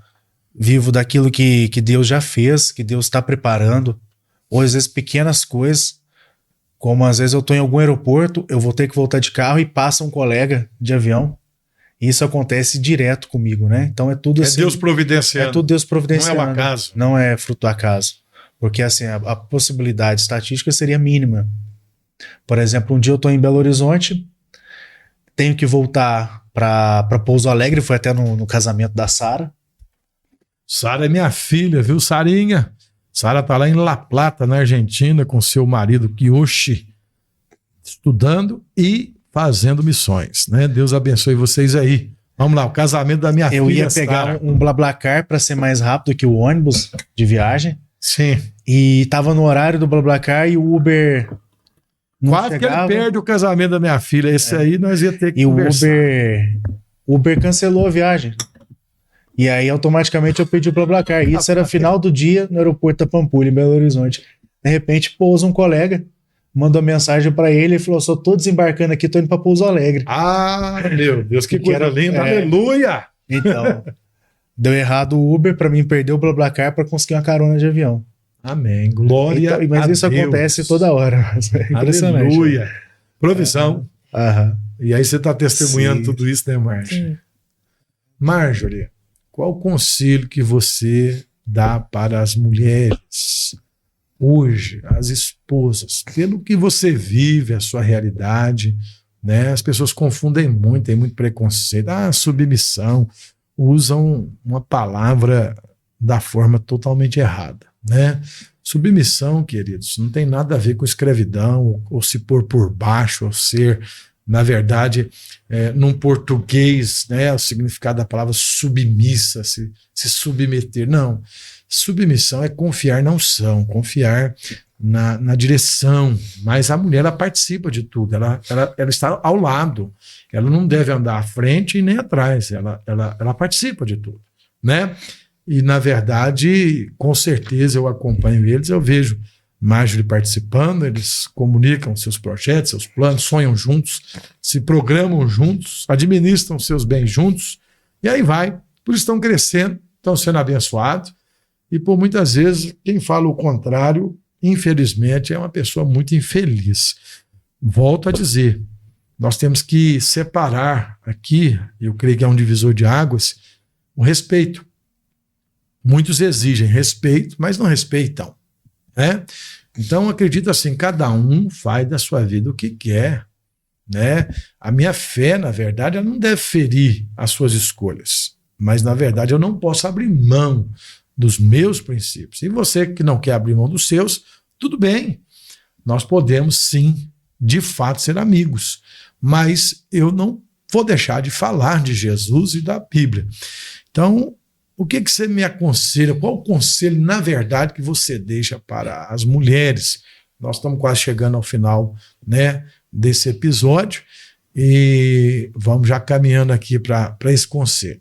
vivo daquilo que Deus já fez, que Deus está preparando. Ou às vezes pequenas coisas, como às vezes eu estou em algum aeroporto, eu vou ter que voltar de carro e passa um colega de avião. Isso acontece direto comigo, né? Então é tudo assim. É Deus providenciando. É tudo Deus providenciando. Não é o acaso. Não é fruto do acaso. Porque assim, a possibilidade estatística seria mínima. Por exemplo, um dia eu estou em Belo Horizonte, tenho que voltar para Pouso Alegre, foi até no casamento da Sara. Sara é minha filha, viu, Sarinha? Sara tá lá em La Plata, na Argentina, com seu marido Kiyoshi, estudando e fazendo missões, né? Deus abençoe vocês aí. Vamos lá, o casamento da minha filha. Eu ia pegar Sara. um BlaBlaCar para ser mais rápido que o ônibus de viagem. Sim. E tava no horário do BlaBlaCar e o Uber não Quase chegava. que ele perde o casamento da minha filha. Esse aí nós ia ter que E conversar. o Uber cancelou a viagem. E aí, automaticamente, eu pedi o BlaBlaCar. Isso era final do dia no aeroporto da Pampulha, em Belo Horizonte. De repente, pousa um colega, mandou mensagem pra ele e falou: só tô desembarcando aqui, tô indo pra Pouso Alegre. Ah, meu Deus, que Que coisa era- linda. é. Aleluia! Então, deu errado o Uber pra mim perder o BlaBlaCar pra conseguir uma carona de avião. Amém. Glória Então, mas a isso Deus. acontece toda hora. É impressionante. Aleluia. Provisão. Aham. E aí você está testemunhando Sim. tudo isso, né, Marjorie? Sim. Marjorie, qual o conselho que você dá para as mulheres hoje, as esposas, pelo que você vive, a sua realidade, né? As pessoas confundem muito, tem muito preconceito. Ah, submissão, usam uma palavra da forma totalmente errada, né? Submissão, queridos, não tem nada a ver com escravidão, ou se pôr por baixo, ou ser, na verdade, num português, né, o significado da palavra submissa, se submeter. Não. Submissão é confiar na unção, confiar na direção. Mas a mulher, ela participa de tudo, ela está ao lado. Ela não deve andar à frente e nem atrás, ela participa de tudo, né? E, na verdade, com certeza eu acompanho eles, eu vejo Marjorie participando, eles comunicam seus projetos, seus planos, sonham juntos, se programam juntos, administram seus bens juntos, e aí vai. Por isso estão crescendo, estão sendo abençoados, e por muitas vezes, quem fala o contrário, infelizmente, é uma pessoa muito infeliz. Volto a dizer, nós temos que separar aqui, eu creio que é um divisor de águas, o respeito. Muitos exigem respeito, mas não respeitam, né? Então, acredito assim, cada um faz da sua vida o que quer, né? A minha fé, na verdade, ela não deve ferir as suas escolhas, mas, na verdade, eu não posso abrir mão dos meus princípios. E você que não quer abrir mão dos seus, tudo bem. Nós podemos, sim, de fato, ser amigos, mas eu não vou deixar de falar de Jesus e da Bíblia. Então, o que você me aconselha? Qual o conselho, na verdade, que você deixa para as mulheres? Nós estamos quase chegando ao final, né, desse episódio e vamos já caminhando aqui para esse conselho.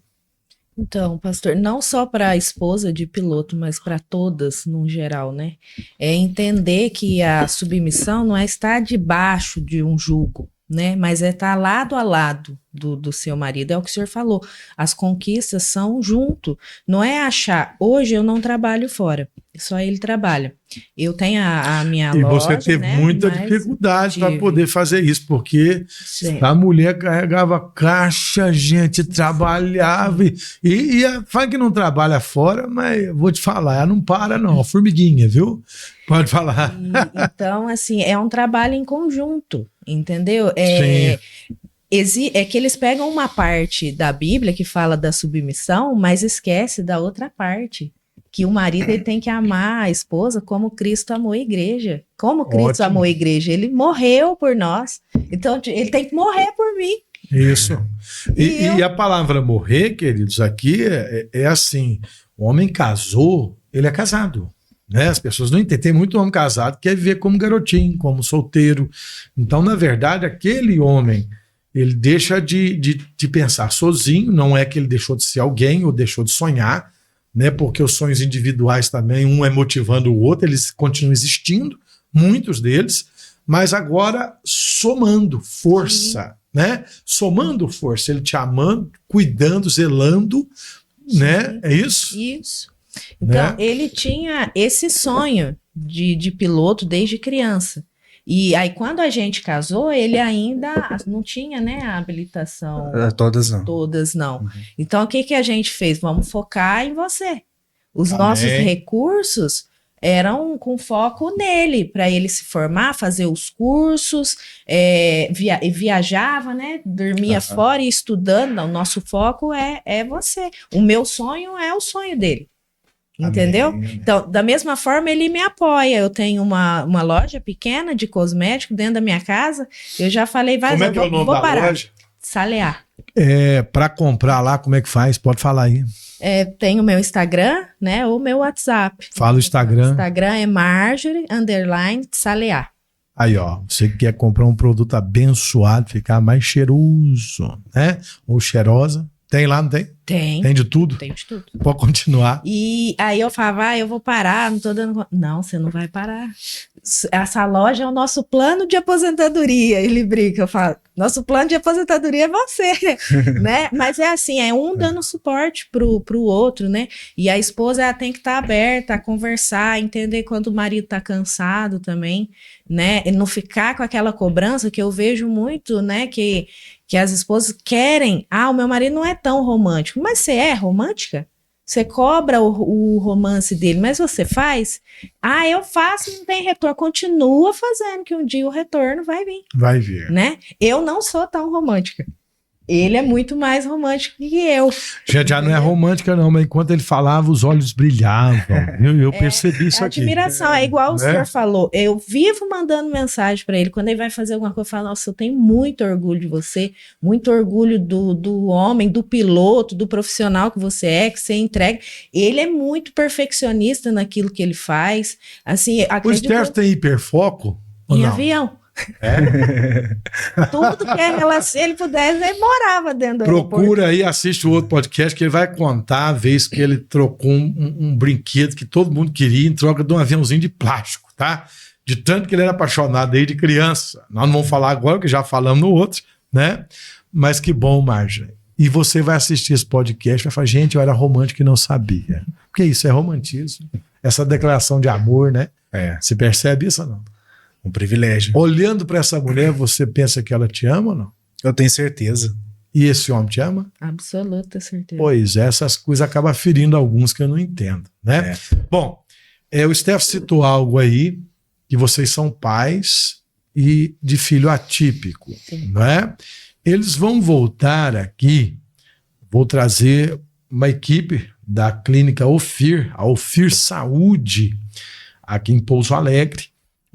Então, pastor, não só para a esposa de piloto, mas para todas no geral, né? É entender que a submissão não é estar debaixo de um jugo, né? Mas é estar lado a lado do seu marido. É o que o senhor falou. As conquistas são junto. Não é achar, hoje eu não trabalho fora, só ele trabalha. Eu tenho a minha E loja, você teve né? muita Mas dificuldade para tive. poder fazer isso, porque Sim. a mulher carregava caixa, gente, trabalhava e fala que não trabalha fora, mas eu vou te falar, ela não para não, formiguinha, viu? Pode falar. Então, assim, é um trabalho em conjunto, entendeu? É que eles pegam uma parte da Bíblia que fala da submissão, mas esquece da outra parte. Que o marido ele tem que amar a esposa como Cristo amou a igreja. Como Cristo Ótimo. amou a igreja? Ele morreu por nós. Então, ele tem que morrer por mim. Isso. E E a palavra morrer, queridos, aqui é assim: o homem casou, ele é casado. né? As pessoas não entendem. Tem muito homem casado que quer viver como garotinho, como solteiro. Então, na verdade, aquele homem, ele deixa de pensar sozinho, não é que ele deixou de ser alguém ou deixou de sonhar, né? Porque os sonhos individuais também, um é motivando o outro, eles continuam existindo, muitos deles, mas agora somando força, né? Somando força, ele te amando, cuidando, zelando, né? É isso? Isso. Então, Né? ele tinha esse sonho de piloto desde criança. E aí, quando a gente casou, ele ainda não tinha, né, a habilitação. Todas não. Todas não. Então, o que que a gente fez? Vamos focar em você. Os Amém. nossos recursos eram com foco nele, para ele se formar, fazer os cursos, viajava, né? Dormia fora e estudando. Não, o nosso foco é você. O meu sonho é o sonho dele. Entendeu? Amém. Então, da mesma forma, ele me apoia. Eu tenho uma loja pequena de cosmético dentro da minha casa. Eu já falei várias Como é que é o nome vou da parar. loja? Salear. Para comprar lá, como é que faz? Pode falar aí. Tem o meu Instagram, né? Ou meu WhatsApp. Fala o Instagram. O Instagram é Marjorie_Salear. Aí, ó, você que quer comprar um produto abençoado, ficar mais cheiroso, né? Ou cheirosa. Tem lá, não tem? Tem. Tem de tudo? Tem de tudo. Pode continuar. E aí eu falava, eu vou parar, não tô dando conta. Não, você não vai parar. Essa loja é o nosso plano de aposentadoria. Ele brinca, eu falo, nosso plano de aposentadoria é você, né? Mas é assim, é um dando suporte pro outro, né? E a esposa, ela tem que estar aberta a conversar, entender quando o marido tá cansado também, né? E não ficar com aquela cobrança que eu vejo muito, né? Que as esposas querem, o meu marido não é tão romântico, mas você é romântica? Você cobra o romance dele, mas você faz? Eu faço e não tem retorno. Continua fazendo, que um dia o retorno vai vir. Vai vir. Né? Eu não sou tão romântica. Ele é muito mais romântico que eu. Já não é romântica, não, mas enquanto ele falava, os olhos brilhavam. Eu percebi isso aqui. Admiração, é igual o senhor falou. Eu vivo mandando mensagem para ele. Quando ele vai fazer alguma coisa, eu falo, nossa, eu tenho muito orgulho de você, muito orgulho do homem, do piloto, do profissional que você entrega. Ele é muito perfeccionista naquilo que ele faz. Assim, O Esther tem hiperfoco? Em avião. Tudo que é relação, se ele pudesse, ele morava dentro do Procura aí, assiste o outro podcast que ele vai contar a vez que ele trocou um brinquedo que todo mundo queria em troca de um aviãozinho de plástico, tá? De tanto que ele era apaixonado aí de criança. Nós não vamos falar agora, que já falamos no outro, né? Mas que bom, Marjorie. E você vai assistir esse podcast e vai falar, gente, eu era romântico e não sabia. Porque isso é romantismo. Essa declaração de amor, né? Você percebe isso ou não? Um privilégio. Olhando para essa mulher, você pensa que ela te ama ou não? Eu tenho certeza. E esse homem te ama? Absoluta certeza. Pois é, essas coisas acabam ferindo alguns que eu não entendo, né? Bom, o Steph citou algo aí, que vocês são pais e de filho atípico, não é? Eles vão voltar aqui, vou trazer uma equipe da clínica Ofir, a Ofir Saúde, aqui em Pouso Alegre.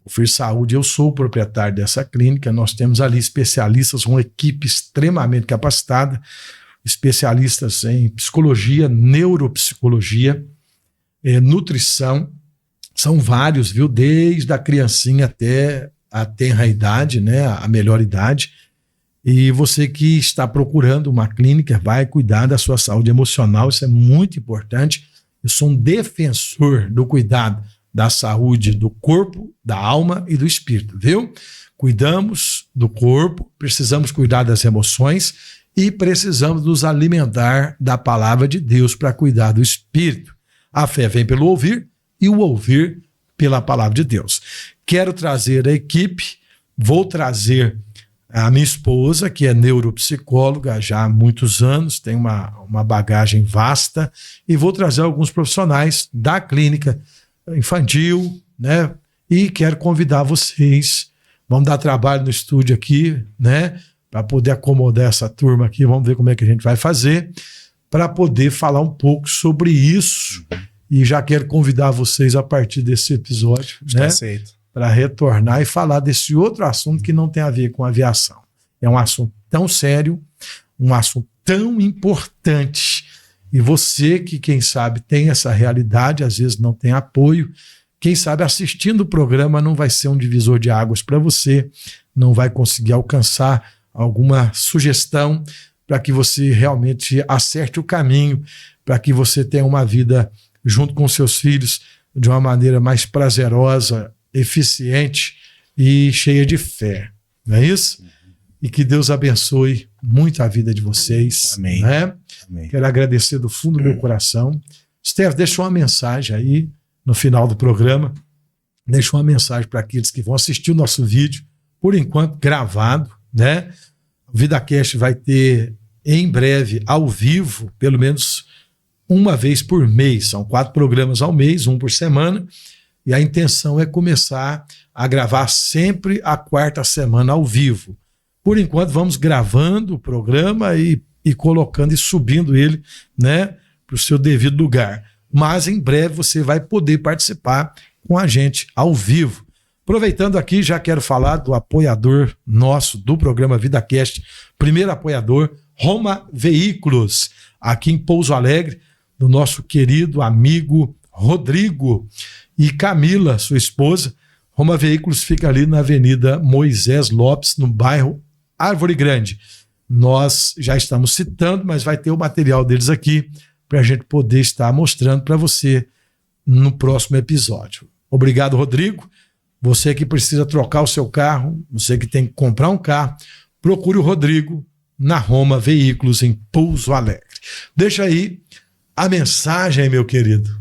Ofir Saúde, eu sou o proprietário dessa clínica, nós temos ali especialistas, uma equipe extremamente capacitada, especialistas em psicologia, neuropsicologia, nutrição, são vários, viu? Desde a criancinha até a tenra idade, né? A melhor idade. E você que está procurando uma clínica, vai cuidar da sua saúde emocional, isso é muito importante. Eu sou um defensor do cuidado da saúde do corpo, da alma e do espírito, viu? Cuidamos do corpo, precisamos cuidar das emoções e precisamos nos alimentar da palavra de Deus para cuidar do espírito. A fé vem pelo ouvir e o ouvir pela palavra de Deus. Quero trazer a equipe, vou trazer a minha esposa, que é neuropsicóloga já há muitos anos, tem uma bagagem vasta, e vou trazer alguns profissionais da clínica infantil, né? E quero convidar vocês. Vamos dar trabalho no estúdio aqui, né? Para poder acomodar essa turma aqui. Vamos ver como é que a gente vai fazer para poder falar um pouco sobre isso. E já quero convidar vocês a partir desse episódio, né? Aceito. Para retornar e falar desse outro assunto que não tem a ver com aviação. É um assunto tão sério, um assunto tão importante. E você que, quem sabe, tem essa realidade, às vezes não tem apoio, quem sabe assistindo o programa não vai ser um divisor de águas para você, não vai conseguir alcançar alguma sugestão para que você realmente acerte o caminho, para que você tenha uma vida junto com seus filhos de uma maneira mais prazerosa, eficiente e cheia de fé. Não é isso? E que Deus abençoe muito a vida de vocês. Amém. Né? Amém. Quero agradecer do fundo do meu coração. Steph, deixa uma mensagem aí no final do programa. Deixa uma mensagem para aqueles que vão assistir o nosso vídeo, por enquanto gravado, né? O VidaCast vai ter em breve, ao vivo, pelo menos uma vez por mês. São 4 programas ao mês, um por semana. E a intenção é começar a gravar sempre a 4ª semana ao vivo. Por enquanto, vamos gravando o programa e colocando e subindo ele, né, para o seu devido lugar. Mas em breve você vai poder participar com a gente ao vivo. Aproveitando aqui, já quero falar do apoiador nosso do programa VidaCast, primeiro apoiador, Roma Veículos, aqui em Pouso Alegre, do nosso querido amigo Rodrigo e Camila, sua esposa. Roma Veículos fica ali na Avenida Moisés Lopes, no bairro Árvore Grande. Nós já estamos citando, mas vai ter o material deles aqui para a gente poder estar mostrando para você no próximo episódio. Obrigado, Rodrigo. Você que precisa trocar o seu carro, você que tem que comprar um carro, procure o Rodrigo na Roma Veículos, em Pouso Alegre. Deixa aí a mensagem, meu querido,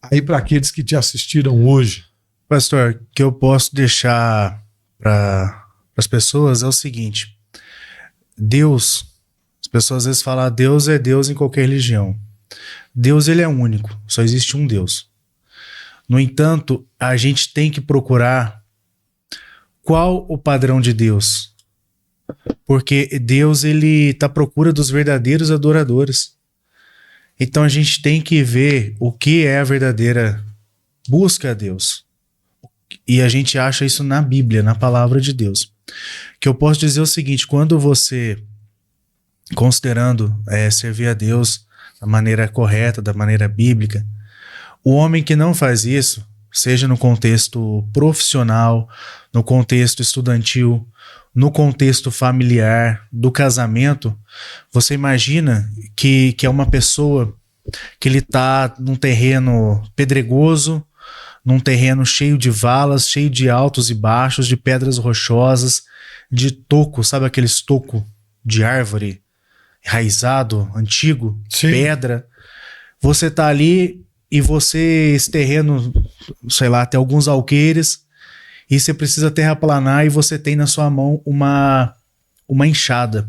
aí para aqueles que te assistiram hoje. Pastor, o que eu posso deixar para as pessoas é o seguinte: Deus, as pessoas às vezes falam, Deus é Deus em qualquer religião. Deus, ele é único, só existe um Deus. No entanto, a gente tem que procurar qual o padrão de Deus. Porque Deus, ele está à procura dos verdadeiros adoradores. Então a gente tem que ver o que é a verdadeira busca a Deus. E a gente acha isso na Bíblia, na palavra de Deus. O que eu posso dizer é o seguinte: quando você, considerando servir a Deus da maneira correta, da maneira bíblica, o homem que não faz isso, seja no contexto profissional, no contexto estudantil, no contexto familiar, do casamento, você imagina que é uma pessoa que ele está num terreno pedregoso, num terreno cheio de valas, cheio de altos e baixos, de pedras rochosas, de toco, sabe aqueles toco de árvore, enraizado, antigo, Sim. pedra. Você tá ali e esse terreno, sei lá, tem alguns alqueires e você precisa terraplanar e você tem na sua mão uma enxada.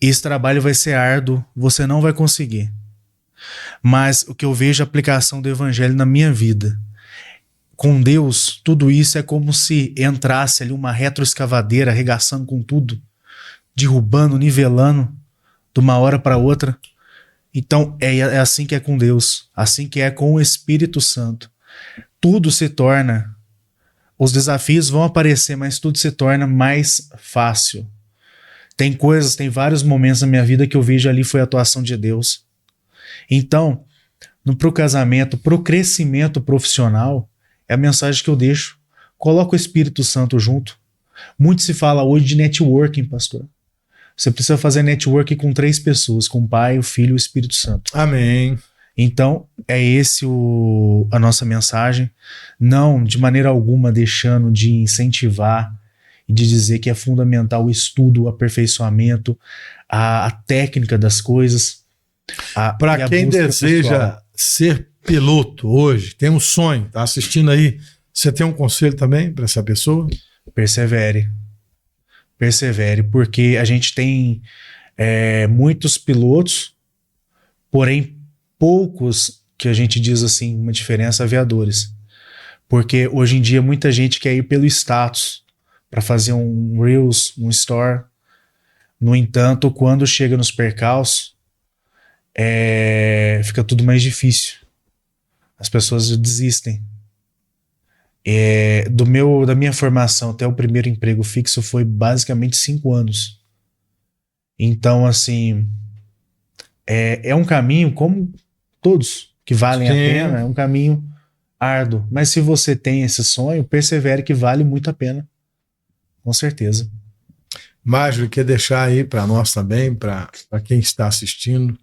Esse trabalho vai ser árduo, você não vai conseguir. Mas o que eu vejo a aplicação do evangelho na minha vida, com Deus, tudo isso é como se entrasse ali uma retroescavadeira arregaçando com tudo, derrubando, nivelando de uma hora para outra. Então é assim que é com Deus, assim que é com o Espírito Santo. Tudo se torna, os desafios vão aparecer, mas tudo se torna mais fácil. Tem vários momentos na minha vida que eu vejo ali foi a atuação de Deus. Então, pro casamento, pro crescimento profissional, é a mensagem que eu deixo. Coloca o Espírito Santo junto. Muito se fala hoje de networking, pastor. Você precisa fazer networking com 3 pessoas, com o Pai, o Filho e o Espírito Santo. Amém. Então, é esse a nossa mensagem. Não, de maneira alguma, deixando de incentivar e de dizer que é fundamental o estudo, o aperfeiçoamento, a técnica das coisas. Para quem deseja pessoal ser piloto hoje, tem um sonho, tá assistindo aí, você tem um conselho também para essa pessoa? Persevere, porque a gente tem muitos pilotos, porém poucos, que a gente diz assim, uma diferença, aviadores. Porque hoje em dia muita gente quer ir pelo status, para fazer um Reels, um Store. No entanto, quando chega nos percalços, fica tudo mais difícil. As pessoas desistem. Da minha formação até o primeiro emprego fixo foi basicamente 5 anos. Então, assim, é um caminho, como todos que valem a pena, é um caminho árduo. Mas se você tem esse sonho, persevere que vale muito a pena. Com certeza. Márcio, quer deixar aí para nós também, para quem está assistindo,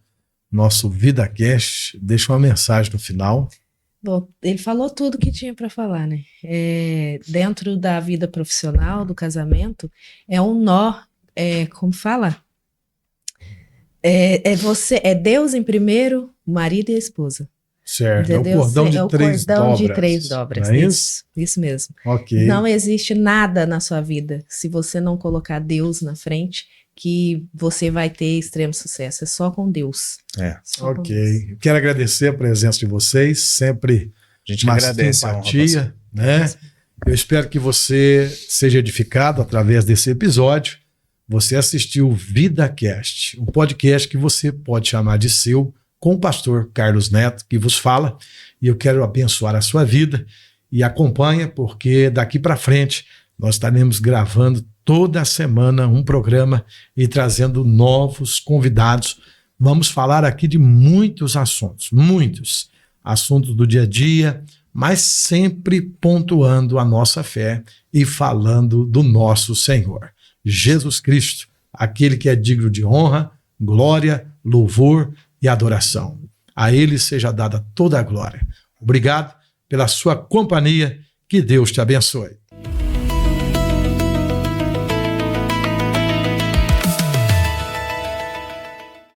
nosso VidaCast, deixa uma mensagem no final. Bom, ele falou tudo que tinha para falar, né? Dentro da vida profissional, do casamento, é um nó, como fala? É Deus em primeiro, o marido e a esposa. Certo, Entendeu? é o cordão de É o três cordão dobras. de três dobras. Não é isso? Isso mesmo. Ok. Não existe nada na sua vida se você não colocar Deus na frente, que você vai ter extremo sucesso. É só com Deus. Só com Deus. Ok. Quero agradecer a presença de vocês, sempre A gente uma agradece a honra, pastor. simpatia, né? Eu espero que você seja edificado através desse episódio. Você assistiu o VidaCast, um podcast que você pode chamar de seu, com o pastor Carlos Neto, que vos fala, e eu quero abençoar a sua vida, e acompanha, porque daqui para frente nós estaremos gravando toda semana um programa e trazendo novos convidados. Vamos falar aqui de muitos assuntos do dia a dia, mas sempre pontuando a nossa fé e falando do nosso Senhor, Jesus Cristo, aquele que é digno de honra, glória, louvor e adoração. A Ele seja dada toda a glória. Obrigado pela sua companhia. Que Deus te abençoe.